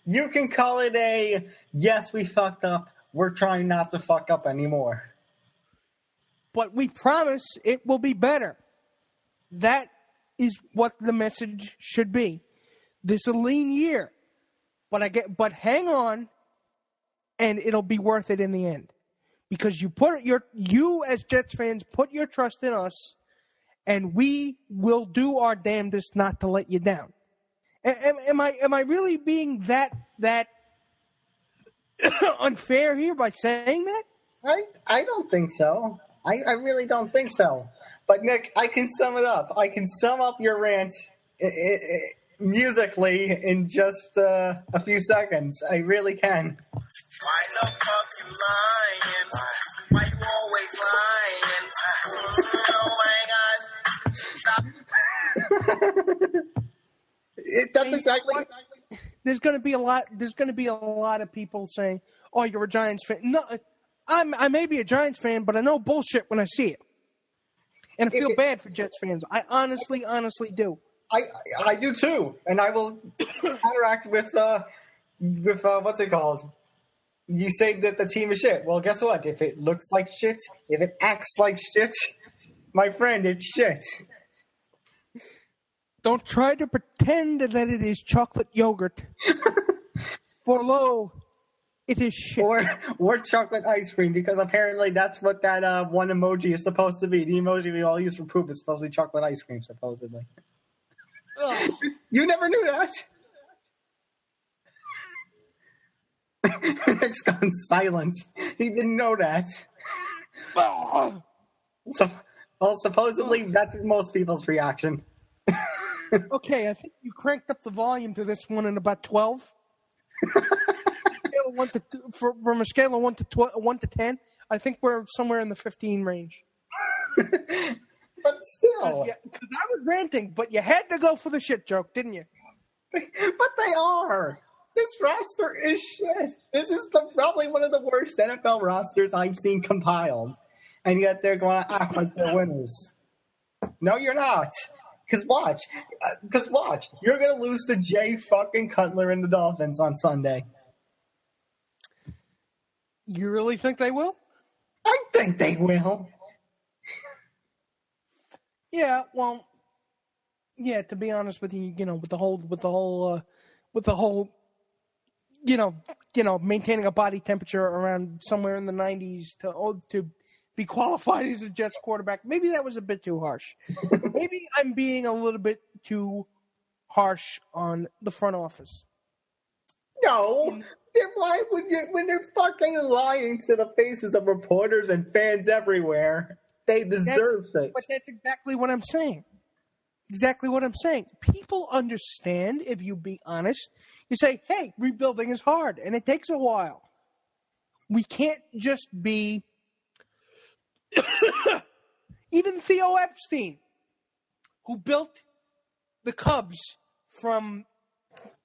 You can call it a, yes, we fucked up. We're trying not to fuck up anymore. But we promise it will be better. That is what the message should be. This is a lean year. But hang on, and it'll be worth it in the end. Because you as Jets fans put your trust in us, and we will do our damnedest not to let you down. Am I really being that unfair here by saying that? I don't think so. I really don't think so. But Nick, I can sum it up. I can sum up your rant musically in just a few seconds. I really can. Why the fuck you lying? Why you always lying? Oh my God. That's exactly. There's going to be a lot of people saying, "Oh, you're a Giants fan." No, I may be a Giants fan, but I know bullshit when I see it, and I feel bad for Jets fans. I honestly do. I do too, and I will interact with what's it called? You say that the team is shit. Well, guess what? If it looks like shit, if it acts like shit, my friend, it's shit. Don't try to pretend that it is chocolate yogurt. For lo, it is shit. Or chocolate ice cream, because apparently that's what that one emoji is supposed to be. The emoji we all use for poop is supposed to be chocolate ice cream, supposedly. You never knew that? Nick's gone silent. He didn't know that. Supposedly that's most people's reaction. Okay, I think you cranked up the volume to this one in about 12. From a scale of 1 to 10, I think we're somewhere in the 15 range. But still. Because I was ranting, but you had to go for the shit joke, didn't you? But they are. This roster is shit. This is probably one of the worst NFL rosters I've seen compiled. And yet they're going to act like they're winners. No, you're not. Because watch. You're going to lose to Jay fucking Cutler and the Dolphins on Sunday. You really think they will? I think they will. Yeah, well, to be honest with you, with the whole, maintaining a body temperature around somewhere in the 90s to be qualified as a Jets quarterback. Maybe that was a bit too harsh. Maybe I'm being a little bit too harsh on the front office. No, they're lying when they're fucking lying to the faces of reporters and fans everywhere. They deserve it. But that's exactly what I'm saying. Exactly what I'm saying. People understand if you be honest. You say, hey, rebuilding is hard, and it takes a while. We can't just be... Even Theo Epstein, who built the Cubs from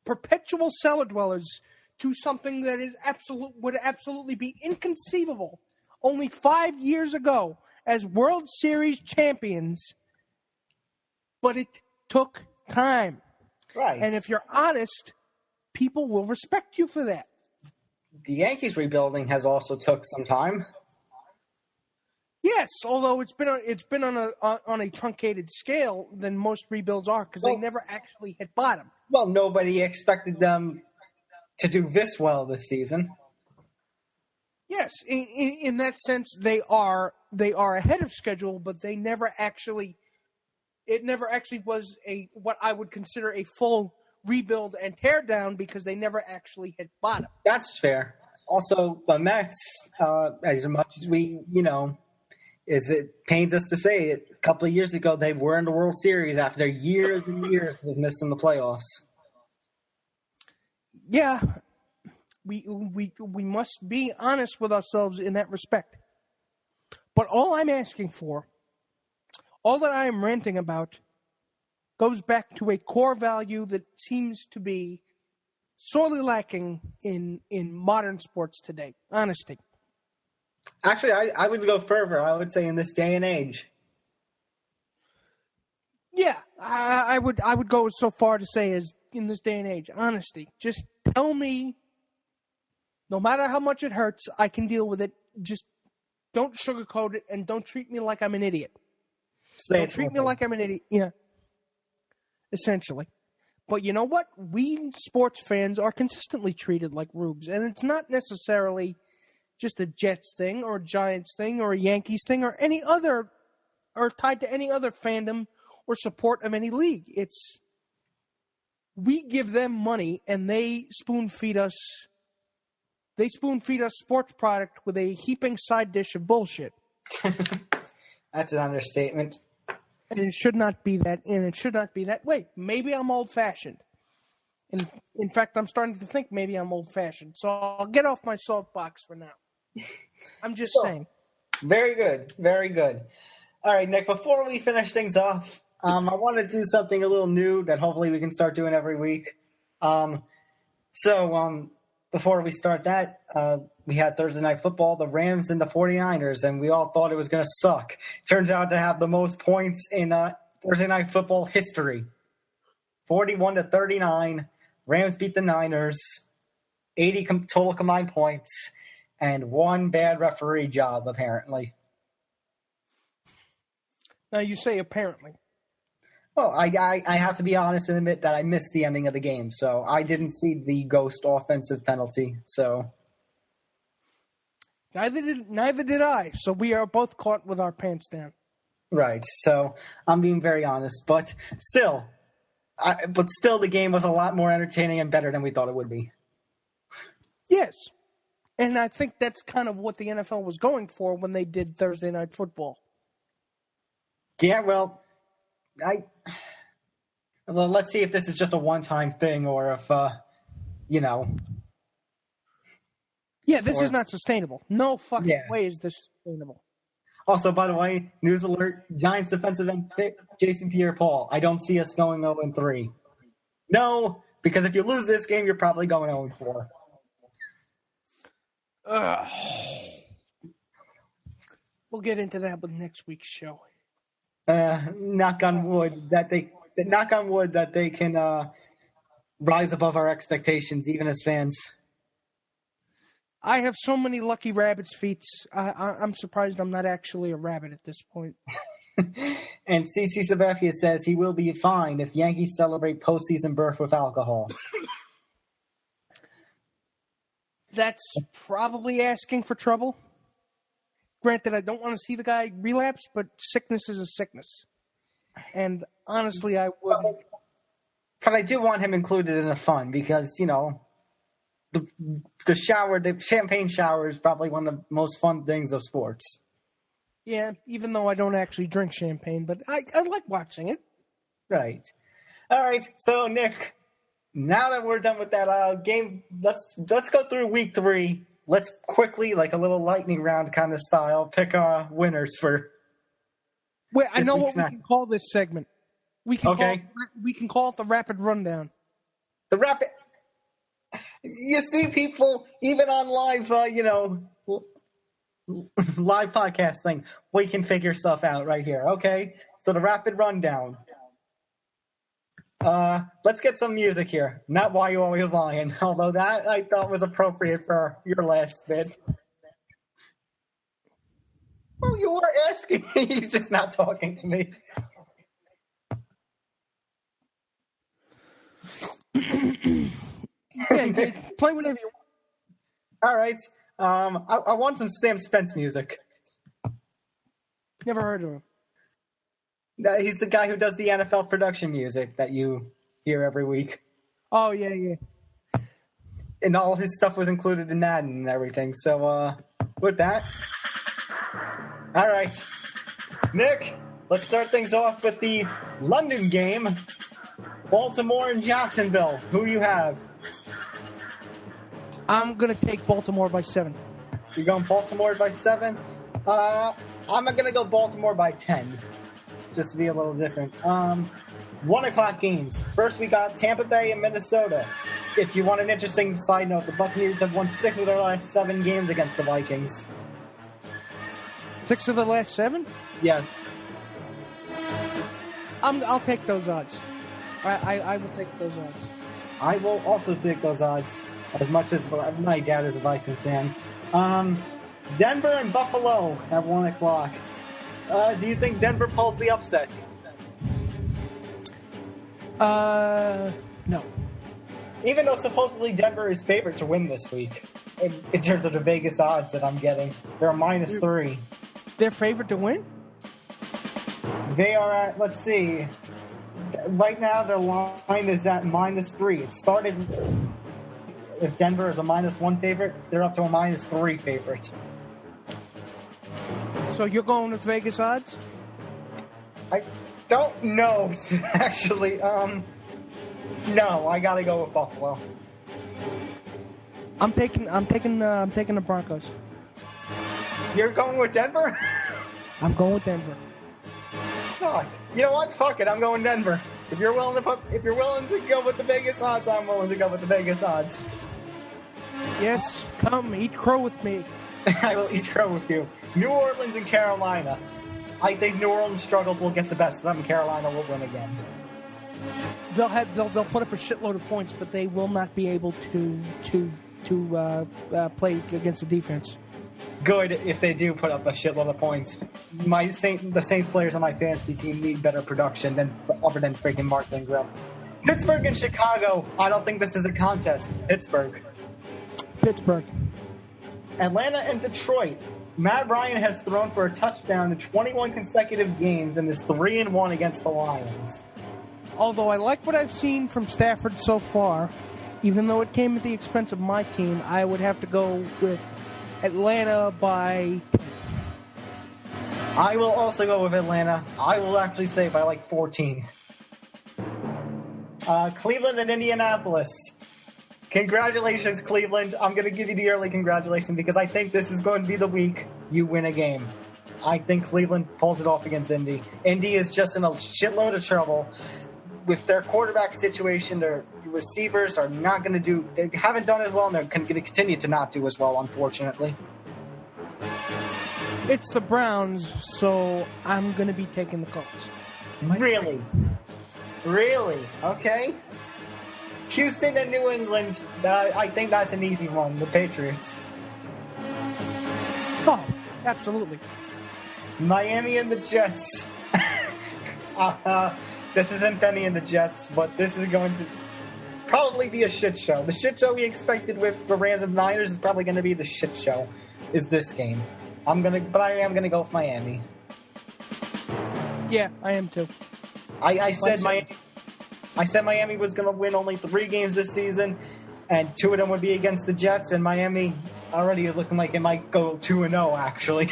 perpetual cellar dwellers to something that is would absolutely be inconceivable only 5 years ago as World Series champions, but it took time. Right. And if you're honest, people will respect you for that. The Yankees rebuilding has also took some time. Yes, although it's been on a truncated scale than most rebuilds are because they never actually hit bottom. Well, nobody expected them to do this well this season. Yes, in that sense, they are ahead of schedule, but they never actually. It never actually was what I would consider a full rebuild and tear down because they never actually hit bottom. That's fair. Also, the Mets, as much as we, as it pains us to say it, a couple of years ago they were in the World Series after years and years of missing the playoffs. Yeah, we must be honest with ourselves in that respect. But all I'm asking for, all that I am ranting about, goes back to a core value that seems to be sorely lacking in modern sports today: honesty. Actually, I would go further. I would say in this day and age. Yeah, I would go so far to say as in this day and age, honesty. Just tell me, no matter how much it hurts, I can deal with it. Just don't sugarcoat it and don't treat me like I'm an idiot. Don't treat me like I'm an idiot. Yeah, essentially. But you know what? We sports fans are consistently treated like rubes, and it's not necessarily just a Jets thing or a Giants thing or a Yankees thing or any other, or tied to any other fandom or support of any league. It's we give them money and they spoon feed us. They spoon feed us sports product with a heaping side dish of bullshit. That's an understatement. And it should not be that. And it should not be that way. Maybe I'm old-fashioned. In fact, I'm starting to think maybe I'm old-fashioned. So I'll get off my soapbox for now. I'm just saying. Very good. Very good. All right, Nick, before we finish things off, I want to do something a little new that hopefully we can start doing every week. Before we start that, we had Thursday Night Football, the Rams and the 49ers, and we all thought it was going to suck. Turns out to have the most points in Thursday Night Football history. 41-39. Rams beat the Niners. 80 total combined points. And one bad referee job, apparently. Now, you say apparently. Well, I have to be honest and admit that I missed the ending of the game, so I didn't see the ghost offensive penalty. So neither did I. So we are both caught with our pants down. Right. So I'm being very honest, but still, the game was a lot more entertaining and better than we thought it would be. Yes, and I think that's kind of what the NFL was going for when they did Thursday Night Football. Yeah. Well. Let's see if this is just a one-time thing or if, Yeah, this is not sustainable. No fucking way is this sustainable. Also, by the way, news alert, Giants defensive end Jason Pierre-Paul. I don't see us going 0-3. No, because if you lose this game, you're probably going 0-4. We'll get into that with next week's show. Knock on wood that they can rise above our expectations, even as fans. I have so many lucky rabbit's feet. I'm surprised I'm not actually a rabbit at this point. And CC Sabathia says he will be fine if Yankees celebrate postseason berth with alcohol. That's probably asking for trouble. Granted, I don't want to see the guy relapse, but sickness is a sickness. And honestly, I would. But I do want him included in the fun because, the champagne shower is probably one of the most fun things of sports. Yeah, even though I don't actually drink champagne, but I like watching it. Right. All right. So, Nick, now that we're done with that game, let's go through week 3. Let's quickly, like a little lightning round kind of style, pick winners for. Wait, I know what we can call this segment. We can call it the rapid rundown. The rapid. You see, people, even on live, live podcasting, we can figure stuff out right here. Okay, so the rapid rundown. Let's get some music here. Not Why You Always Lying, although that I thought was appropriate for your last bit. Well, you were asking. He's just not talking to me. Yeah, play whenever you want. All right. I want some Sam Spence music. Never heard of him. He's the guy who does the NFL production music that you hear every week. Oh, yeah. And all his stuff was included in that and everything. So, with that. All right. Nick, let's start things off with the London game. Baltimore and Jacksonville. Who you have? I'm going to take Baltimore by 7. You're going Baltimore by 7? I'm going to go Baltimore by 10. Just to be a little different. 1 o'clock games. First, we got Tampa Bay and Minnesota. If you want an interesting side note, the Buccaneers have won 6 of their last 7 games against the Vikings. 6 of the last 7? Yes. I'll take those odds. I will take those odds. I will also take those odds, as much as my dad is a Vikings fan. Denver and Buffalo at 1 o'clock. Do you think Denver pulls the upset? No. Even though supposedly Denver is favored to win this week, in terms of the Vegas odds that I'm getting, they're -3. They're favored to win? They are at, let's see, right now their line is at -3. It started as Denver is a -1 favorite. They're up to a -3 favorite. So you're going with Vegas odds? I don't know, actually. No, I gotta go with Buffalo. I'm taking the Broncos. You're going with Denver? I'm going with Denver. Fuck. You know what? Fuck it. I'm going Denver. If you're willing to go with the Vegas odds, I'm willing to go with the Vegas odds. Yes, come eat crow with me. I will eat crow with you. New Orleans and Carolina. I think New Orleans struggles will get the best of them. Carolina will win again. They'll put up a shitload of points, but they will not be able to play against the defense. Good if they do put up a shitload of points. The Saints players on my fantasy team need better production other than freaking Mark Ingram. Pittsburgh and Chicago. I don't think this is a contest. Pittsburgh. Atlanta and Detroit. Matt Ryan has thrown for a touchdown in 21 consecutive games and is 3-1 against the Lions. Although I like what I've seen from Stafford so far, even though it came at the expense of my team, I would have to go with Atlanta by 10. I will also go with Atlanta. I will actually say by 14. Cleveland and Indianapolis. Congratulations, Cleveland. I'm going to give you the early congratulations because I think this is going to be the week you win a game. I think Cleveland pulls it off against Indy. Indy is just in a shitload of trouble. With their quarterback situation, their receivers are not going to do... They haven't done as well, and they're going to continue to not do as well, unfortunately. It's the Browns, so I'm going to be taking the Colts. Really? Okay. Houston and New England, I think that's an easy one. The Patriots. Oh, absolutely. Miami and the Jets. This isn't Benny and the Jets, but this is going to probably be a shit show. The shit show we expected with the Rams and Niners is probably going to be the shit show, is this game. I am gonna go with Miami. Yeah, I am too. I said Miami was gonna win only 3 games this season, and 2 of them would be against the Jets, and Miami already is looking like it might go 2-0 actually.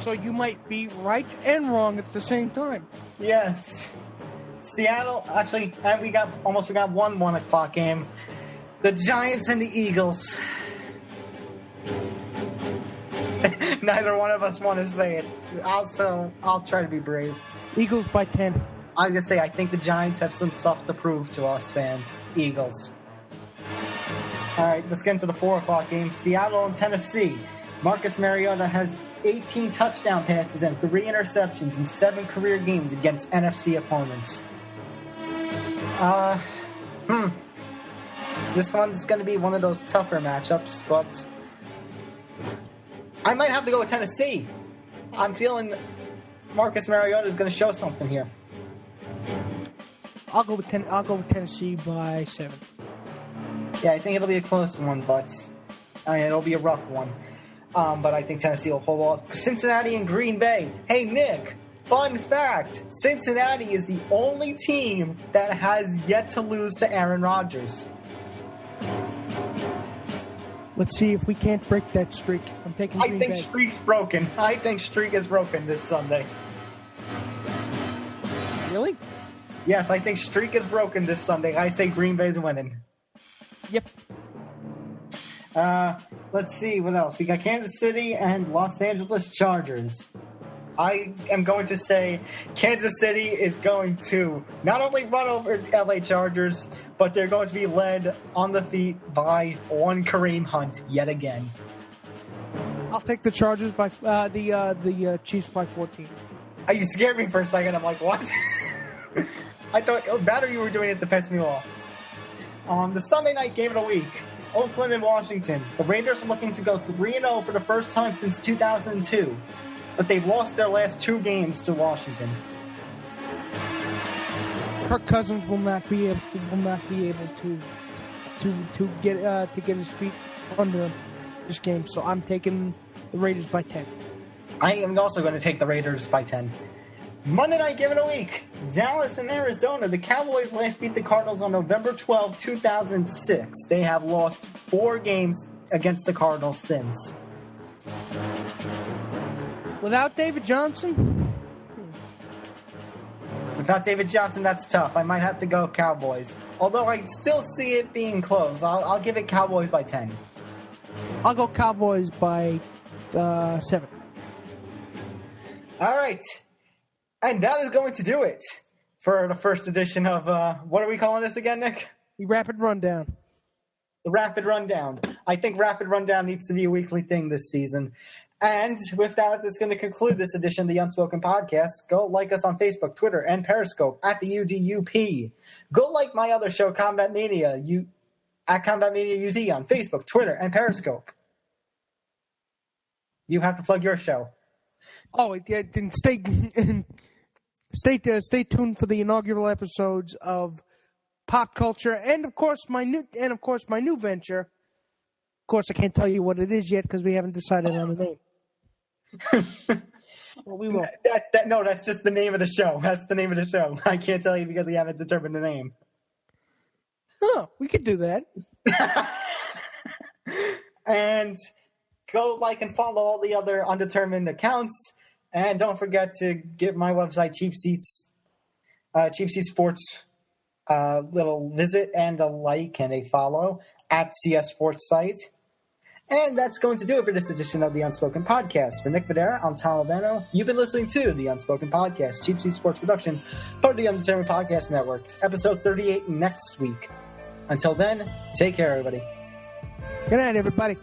So you might be right and wrong at the same time. Yes. Seattle, actually, and we got 1 o'clock game. The Giants and the Eagles. Neither one of us want to say it. I'll try to be brave. Eagles by 10. I was going to say, I think the Giants have some stuff to prove to us fans. Eagles. All right, let's get into the 4 o'clock game. Seattle and Tennessee. Marcus Mariota has 18 touchdown passes and 3 interceptions in 7 career games against NFC opponents. This one's going to be one of those tougher matchups, but I might have to go with Tennessee. I'm feeling Marcus Mariota is going to show something here. I'll go with Tennessee by 7. Yeah, I think it'll be a close one, but it'll be a rough one. But I think Tennessee will pull off. Cincinnati and Green Bay. Hey, Nick, fun fact. Cincinnati is the only team that has yet to lose to Aaron Rodgers. Let's see if we can't break that streak. I'm taking Green Bay. I think streak's broken. I think streak is broken this Sunday. Really? Yes, I think streak is broken this Sunday. I say Green Bay's winning. Yep. Let's see, what else? We got Kansas City and Los Angeles Chargers. I am going to say Kansas City is going to not only run over LA Chargers, but they're going to be led on the feet by one Kareem Hunt yet again. I'll take the Chargers by the Chiefs by 14. You scared me for a second. I'm like, what? I thought better you were doing it to piss me off. The Sunday night game of the week. Oakland and Washington. The Raiders are looking to go 3-0 for the first time since 2002, but they've lost their last 2 games to Washington. Kirk Cousins will not be able to get his feet under him this game, so I'm taking the Raiders by 10. I am also going to take the Raiders by 10. Monday night game of the week. Dallas and Arizona. The Cowboys last beat the Cardinals on November 12, 2006. They have lost 4 games against the Cardinals since. Without David Johnson? Without David Johnson, that's tough. I might have to go Cowboys. Although I still see it being close. I'll give it Cowboys by 10. I'll go Cowboys by 7. All right. And that is going to do it for the first edition of, what are we calling this again, Nick? The Rapid Rundown. The Rapid Rundown. I think Rapid Rundown needs to be a weekly thing this season. And with that, that's going to conclude this edition of the Unspoken Podcast. Go like us on Facebook, Twitter, and Periscope at the UDUP. Go like my other show, Combat Media, at Combat Media UD on Facebook, Twitter, and Periscope. You have to plug your show. Oh, yeah, then stay tuned for the inaugural episodes of Pop Culture, and of course my new venture. Of course, I can't tell you what it is yet because we haven't decided on the name. Well, we will. No, that's just the name of the show. That's the name of the show. I can't tell you because we haven't determined the name. Oh, we could do that. And go like and follow all the other undetermined accounts. And don't forget to give my website, Cheap Seats Sports, a little visit and a like and a follow at CS Sports Site. And that's going to do it for this edition of the Unspoken Podcast. For Nick Videra, I'm Tom Albano. You've been listening to the Unspoken Podcast, Cheap Seats Sports Production, part of the Undetermined Podcast Network. Episode 38 next week. Until then, take care, everybody. Good night, everybody.